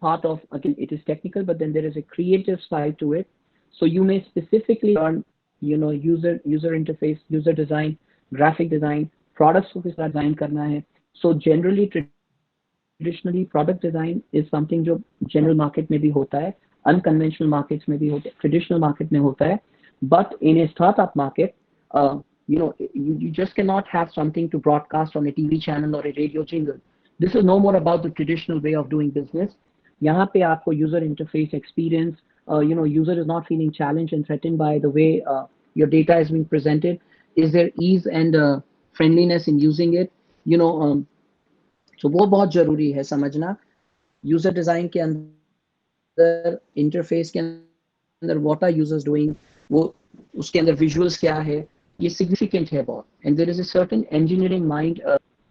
S3: part of, again, it is technical, but then there is a creative side to it. So you may specifically learn, user interface, user design, graphic design, products को किस तरह design करना है. So generally, traditionally, product design is something जो general market में भी होता है, unconventional markets में भी होता है, traditional market में होता है. But in a startup market, you just cannot have something to broadcast on a TV channel or a radio jingle. This is no more about the traditional way of doing business. यहाँ पे आपको user interface experience, user is not feeling challenged and threatened by the way your data is being presented. Is there ease and friendliness in using it? So वो बहुत जरूरी है समझना. User design के अंदर, interface के अंदर, what are users doing? वो उसके अंदर visuals क्या है? ये significant है बहुत. And there is a certain engineering mind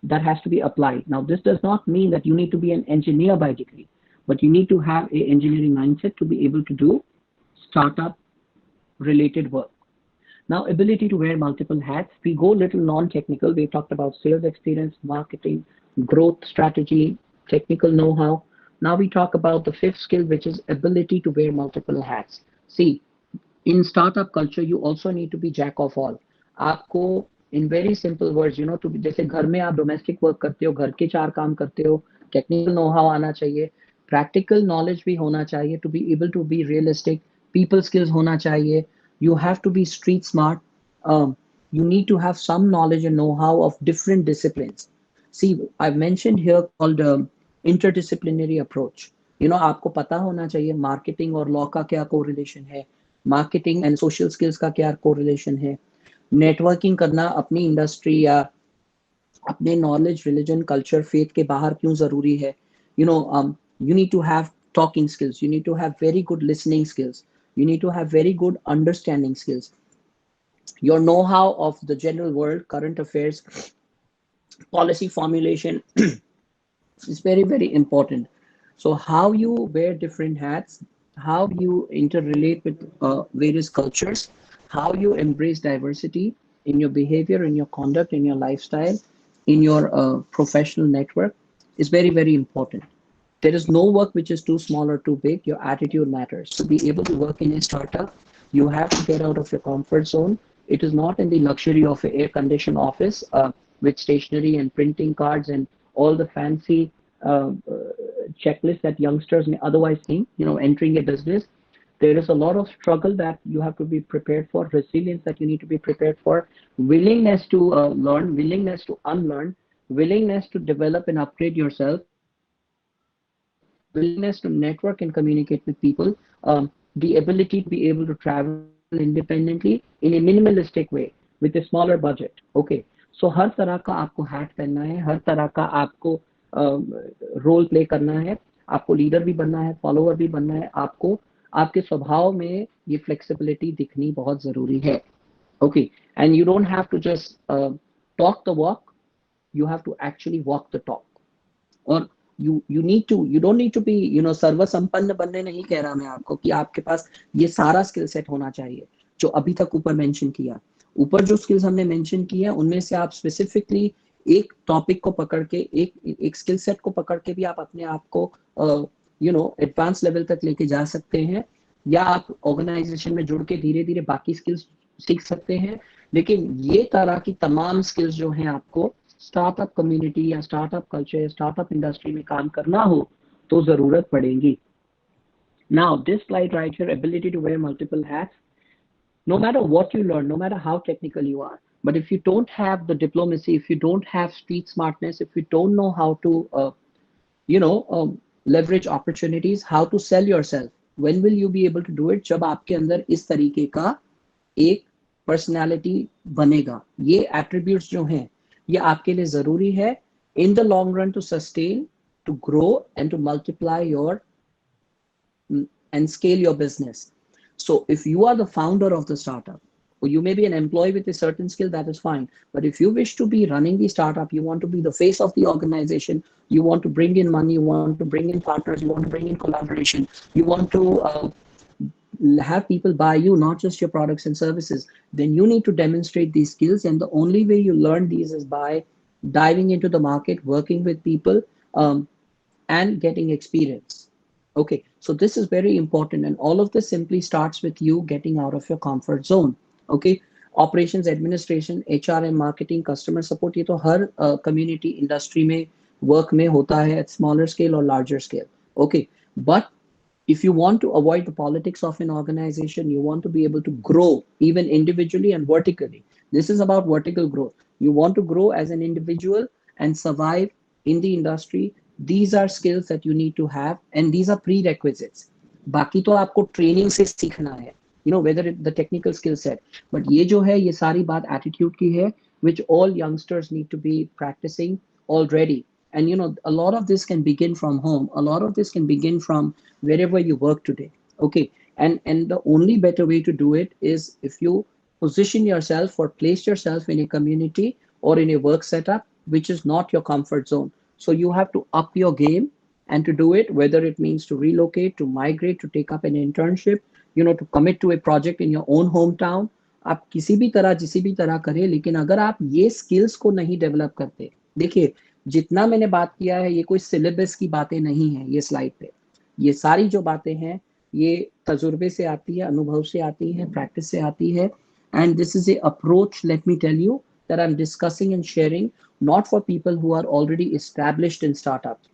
S3: that has to be applied. Now, this does not mean that you need to be an engineer by degree, but you need to have an engineering mindset to be able to do startup related work. Now, ability to wear multiple hats. We go a little non-technical. We talked about sales experience, marketing, growth strategy, technical know-how. Now we talk about the fifth skill, which is ability to wear multiple hats. See, in startup culture, you also need to be jack of all. आपको in very simple words, to be, जैसे घर में आप domestic work करते हो, घर के 4 काम करते हो, technical know-how आना चाहिए, practical knowledge भी होना चाहिए to be able to be realistic, people skills होना चाहिए, you have to be street smart, you need to have some knowledge and know-how of different disciplines. See, I've mentioned here called interdisciplinary approach. आपको पता होना चाहिए marketing और law का क्या correlation है, marketing and social skills का क्या correlation है, networking करना अपनी industry या अपने knowledge, religion, culture, faith के बाहर क्यों जरूरी है. You need to have talking skills, you need to have very good listening skills, you need to have very good understanding skills. Your know-how of the general world, current affairs, policy formulation is very, very important. So how you wear different hats, how you interrelate with various cultures, how you embrace diversity in your behavior, in your conduct, in your lifestyle, in your professional network is very, very important. There is no work which is too small or too big. Your attitude matters. To be able to work in a startup, you have to get out of your comfort zone. It is not in the luxury of an air-conditioned office with stationery and printing cards and all the fancy checklists that youngsters may otherwise think, entering a business. There is a lot of struggle that you have to be prepared for, resilience that you need to be prepared for, willingness to learn, willingness to unlearn, willingness to develop and upgrade yourself, willingness to network and communicate with people, the ability to be able to travel independently in a minimalistic way with a smaller budget. Okay, so हर तरह का आपको hat पहनना है, हर तरह का आपको role play करना है, आपको लीडर भी बनना है, फॉलोअर भी बनना है, आपको आपके स्वभाव में ये फ्लेक्सिबिलिटी दिखनी बहुत जरूरी है. Okay, and you don't have to just talk the walk, you have to actually walk the talk. और you don't need to be सर्व संपन्न बनने नहीं कह रहा मैं आपको कि आपके पास ये सारा स्किल सेट होना चाहिए जो अभी तक ऊपर मेंशन किया. ऊपर जो स्किल्स हमने मेंशन किए हैं उनमें से आप स्पेसिफिकली एक टॉपिक को पकड़ के एक स्किल सेट को पकड़ के भी आप अपने आप को एडवांस लेवल तक लेके जा सकते हैं, या आप ऑर्गेनाइजेशन में जुड़ के धीरे धीरे बाकी स्किल्स सीख सकते हैं. लेकिन ये तरह की तमाम स्किल्स जो हैं आपको स्टार्टअप कम्युनिटी या स्टार्टअप कल्चर या स्टार्टअप इंडस्ट्री में काम करना हो तो जरूरत पड़ेगी. Now this slide right here, ability to wear multiple hats. No matter what you learn, no matter how technical you are, but if you don't have the diplomacy, if you don't have street smartness, if you don't know how to leverage opportunities, how to sell yourself, when will you be able to do it? जब आपके अंदर इस तरीके का एक personality बनेगा. ये attributes जो हैं ये आपके लिए जरूरी है in the long run to sustain, to grow and to multiply your and scale your business. So if you are the founder of the startup, or you may be an employee with a certain skill, that is fine. But if you wish to be running the startup, you want to be the face of the organization, you want to bring in money, you want to bring in partners, you want to bring in collaboration, you want to have people buy you, not just your products and services, then you need to demonstrate these skills. And the only way you learn these is by diving into the market, working with people, and getting experience. Okay, so this is very important. And all of this simply starts with you getting out of your comfort zone. Okay, operations, administration, HRM, marketing, customer support, ये तो हर community industry में work में होता है at smaller scale or larger scale. Okay, but if you want to avoid the politics of an organization, you want to be able to grow even individually and vertically. This is about vertical growth. You want to grow as an individual and survive in the industry. These are skills that you need to have, and these are prerequisites. बाकी तो आपको training से सीखना है, whether the technical skill set. But ये जो है, ये सारी बात attitude की है, which all youngsters need to be practicing already. And a lot of this can begin from home. A lot of this can begin from wherever you work today. Okay, and the only better way to do it is if you position yourself or place yourself in a community or in a work setup which is not your comfort zone. So you have to up your game, and to do it, whether it means to relocate, to migrate, to take up an internship, to commit to a project in your own hometown. आप किसी भी तरह जिसी भी तरह करें, लेकिन अगर आप ये स्किल्स को नहीं डेवलप करते, देखिए जितना मैंने बात किया है ये कोई सिलेबस की बातें नहीं है ये स्लाइड पे, ये सारी जो बातें हैं ये तजुर्बे से आती है, अनुभव से आती है, प्रैक्टिस से आती है. And this is a approach, let me tell you, that I'm discussing and sharing, not for people who are already established in startups.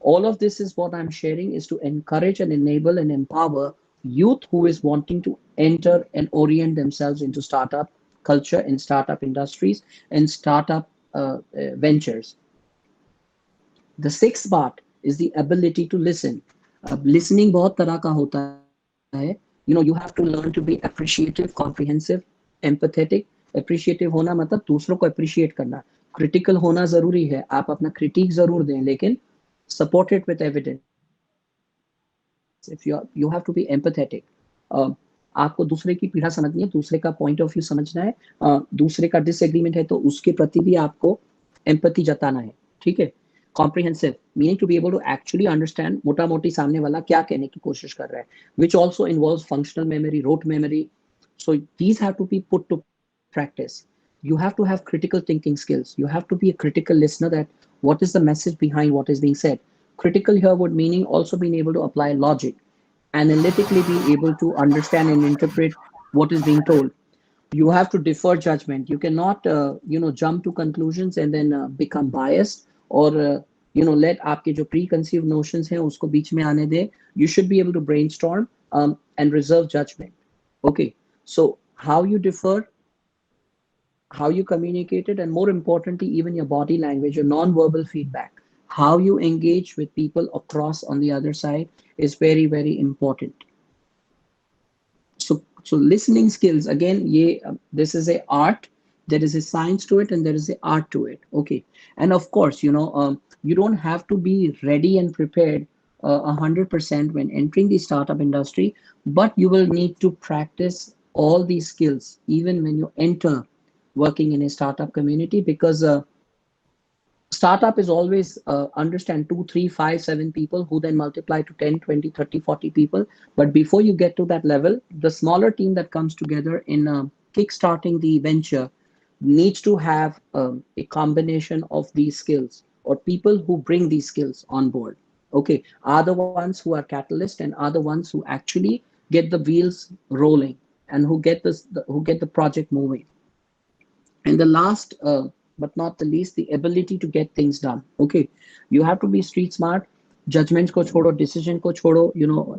S3: All of this is what I'm sharing is to encourage and enable and empower youth who is wanting to enter and orient themselves into startup culture, in startup industries, and startup ventures. The sixth part is the ability to listen. Listening बहुत तरह का होता है. You have to learn to be appreciative, comprehensive, empathetic. Appreciative होना मतलब दूसरों को appreciate करना. Critical होना जरूरी है. आप अपना critique जरूर दें, लेकिन support it with evidence. If you have to be empathetic. आपको दूसरे की पीड़ा समझनी है, दूसरे का point of view समझना है, दूसरे का disagreement है तो उसके प्रति भी आपको empathy जताना है. ठीक है? Comprehensive, meaning to be able to actually understand मोटा मोटी सामने वाला क्या कहने की कोशिश कर रहा है, which also involves functional memory, rote memory. So these have to be put to practice. You have to have critical thinking skills. You have to be a critical listener, that what is the message behind what is being said. Critical here would meaning also being able to apply logic, analytically be able to understand and interpret what is being told. You have to defer judgment. You cannot jump to conclusions and then become biased, or let आपके जो preconceived notions हैं उसको बीच में आने दे. You should be able to brainstorm and reserve judgment. Okay, so how you defer, how you communicate it, and more importantly, even your body language, your non-verbal feedback, how you engage with people across on the other side is very, very important. So listening skills, again, this is a art. There is a science to it and there is an art to it. Okay, and of course, you don't have to be ready and prepared 100% when entering the startup industry, but you will need to practice all these skills even when you enter working in a startup community, because startup is always understand 2, 3, 5, 7 people who then multiply to 10, 20, 30, 40 people. But before you get to that level, the smaller team that comes together in kickstarting the venture needs to have a combination of these skills, or people who bring these skills on board. Okay, are the ones who are catalysts and are the ones who actually get the wheels rolling and who get the project moving. And the last but not the least, the ability to get things done. Okay, you have to be street smart. Judgments को छोड़ो, decision को छोड़ो,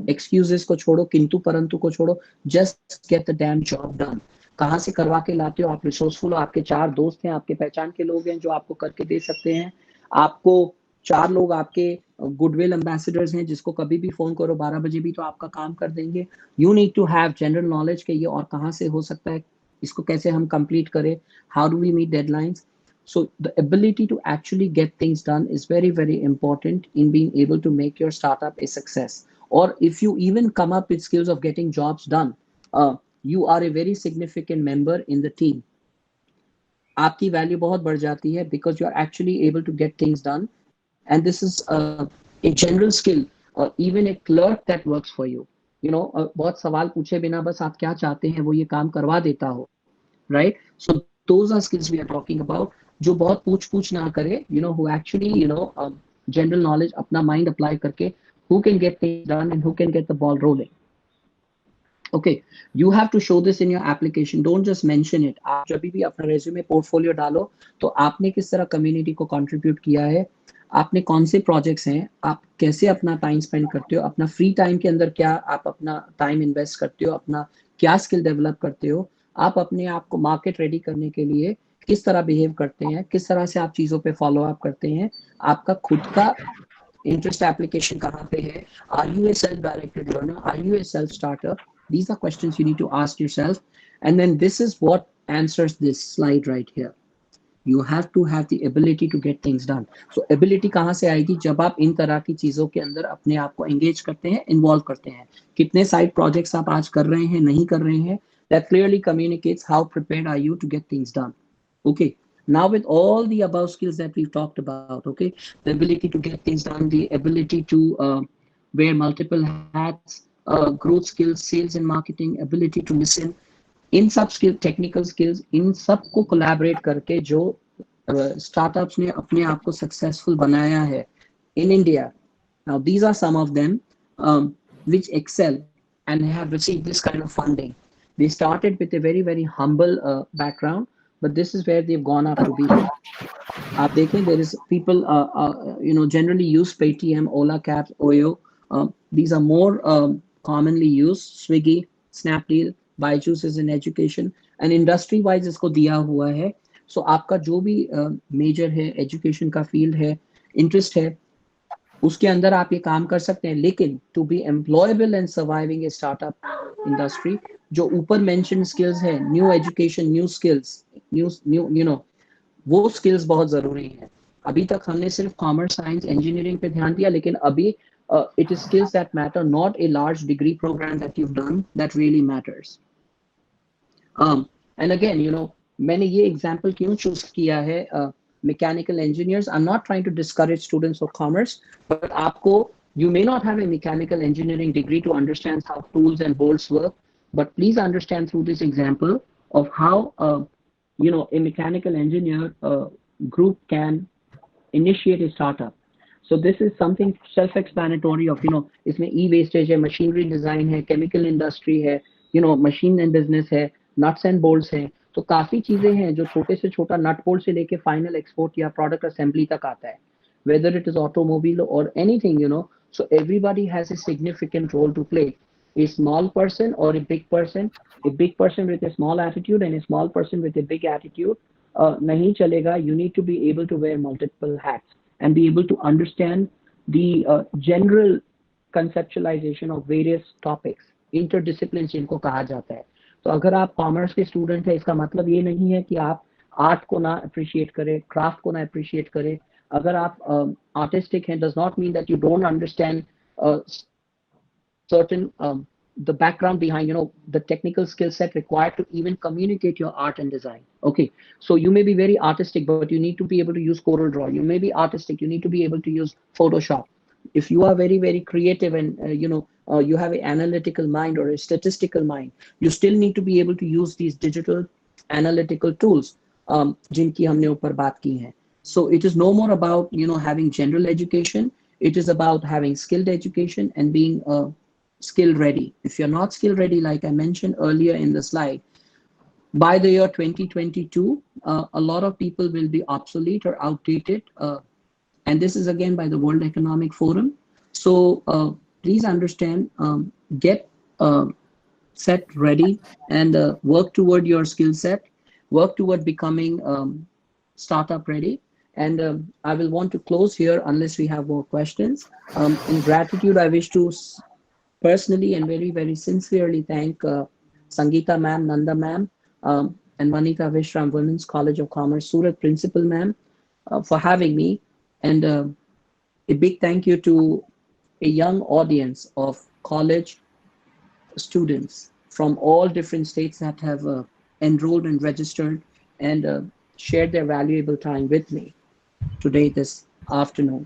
S3: excuses को छोड़ो, किंतु परंतु को छोड़ो. Just get the damn job done. कहाँ से करवा के लाते हो? आप रिसोर्सफुल हो, आपके 4 दोस्त हैं, आपके पहचान के लोग हैं जो आपको करके दे सकते हैं. आपको 4 लोग आपके गुडविल एम्बेसडर्स हैं जिसको कभी भी फोन करो 12 बजे भी तो आपका काम कर देंगे. You need to have general knowledge के ये और कहाँ से हो सकता है, इसको कैसे हम कंप्लीट करें, how do we meet deadlines. So the ability to actually get things done is very, very important in being able to make your startup a success. Or if you even come up with skills of getting jobs done, You are a very significant member in the team. आपकी value बहुत बढ़ जाती है because you are actually able to get things done, and this is a general skill, or even a clerk that works for you. You know, बहुत सवाल पूछे बिना बस आप क्या चाहते हैं वो ये काम करवा देता हो, right? So those are skills we are talking about. जो बहुत पूछ ना करे, you know, who actually, you know, general knowledge अपना mind apply करके, who can get things done and who can get the ball rolling. Okay, you have to show this in your application. Don't just mention it. आप जब भी अपना resume portfolio डालो तो आपने किस तरह community को contribute किया है, आपने कौन से projects हैं, आप कैसे अपना time spend करते हो, अपना free time के अंदर क्या आप अपना time invest करते हो, अपना क्या skill develop करते हो, आप अपने आप को market ready करने के लिए किस तरह behave करते हैं, किस तरह से आप चीज़ों पे follow up करते हैं, आपका खुद का interest application कहाँ पे है, are you a self-directed learner, are you a self-starter? These are questions you need to ask yourself. And then this is what answers this slide right here. You have to have the ability to get things done. So ability कहाँ से आएगी? जब आप इन तरह की चीजों के अंदर अपने आप को engage करते हैं, involve करते हैं. कितने side projects आप आज कर रहे हैं, नहीं कर रहे हैं, that clearly communicates how prepared are you to get things done. Okay. Now with all the above skills that we've talked about, okay, the ability to get things done, the ability to wear multiple hats, growth skills, sales and marketing, ability to listen, इन सब skill, technical skills, इन सब को collaborate करके जो startups ने अपने आप को successful बनाया है in India. Now these are some of them which excel and have received this kind of funding. They started with a very very humble background, but this is where they've gone up to be. आप देखें, there is people you know generally use Paytm, Ola Cabs, Oyo. These are more commonly used. Swiggy, Snapdeal, Byju's is in education, and industry wise इसको दिया हुआ है. So आपका जो भी major है, education का field है, interest है, उसके अंदर आप ये काम कर सकते हैं. लेकिन to be employable and surviving a startup industry, जो ऊपर mentioned skills है, new education, new skills, new you know, वो skills बहुत जरूरी हैं. अभी तक हमने सिर्फ commerce, science, engineering पे ध्यान दिया, लेकिन अभी it is skills that matter, not a large degree program that you've done that really matters. And again, you know, मैंने ये example क्यों choose किया है, mechanical engineers. I'm not trying to discourage students of commerce, but आपको, you may not have a mechanical engineering degree to understand how tools and bolts work, but please understand through this example of how you know, a mechanical engineer group can initiate a startup. So this is something self-explanatory of, you know, इसमें e-wastage है, machinery design है, chemical industry है, you know, machine and business है, nuts and bolts है. तो काफी चीजें हैं जो छोटे से छोटा nut bolt से लेके final export या product assembly तक आता है. Whether it is automobile or anything, you know, so everybody has a significant role to play. A small person or a big person with a small attitude and a small person with a big attitude, nahi chalega. You need to be able to wear multiple hats and be able to understand the general conceptualization of various topics, interdisciplines जिनको कहा जाता है. तो अगर आप commerce के student है, इसका मतलब ये नहीं है कि आप आर्ट को ना अप्रिशिएट करें, क्राफ्ट को ना अप्रिशिएट करें. अगर आप आर्टिस्टिक हैं, does not mean that you don't understand certain the background behind, you know, the technical skill set required to even communicate your art and design. Okay, so you may be very artistic, but you need to be able to use Corel Draw. You may be artistic, you need to be able to use Photoshop. If you are very very creative and you know, you have an analytical mind or a statistical mind, you still need to be able to use these digital analytical tools जिनकी हमने ऊपर बात की है. So it is no more about, you know, having general education. It is about having skilled education and being skill ready. If you're not skill ready, like I mentioned earlier in the slide, by the year 2022, a lot of people will be obsolete or outdated. And this is again by the World Economic Forum. So please understand, get set ready and work toward your skill set, work toward becoming startup ready. And I will want to close here unless we have more questions. In gratitude, I wish to personally and very, very sincerely thank Sangeeta ma'am, Nanda ma'am, and Manika Vishram Women's College of Commerce, Surat Principal ma'am, for having me. And a big thank you to a young audience of college students from all different states that have enrolled and registered and shared their valuable time with me today, this afternoon.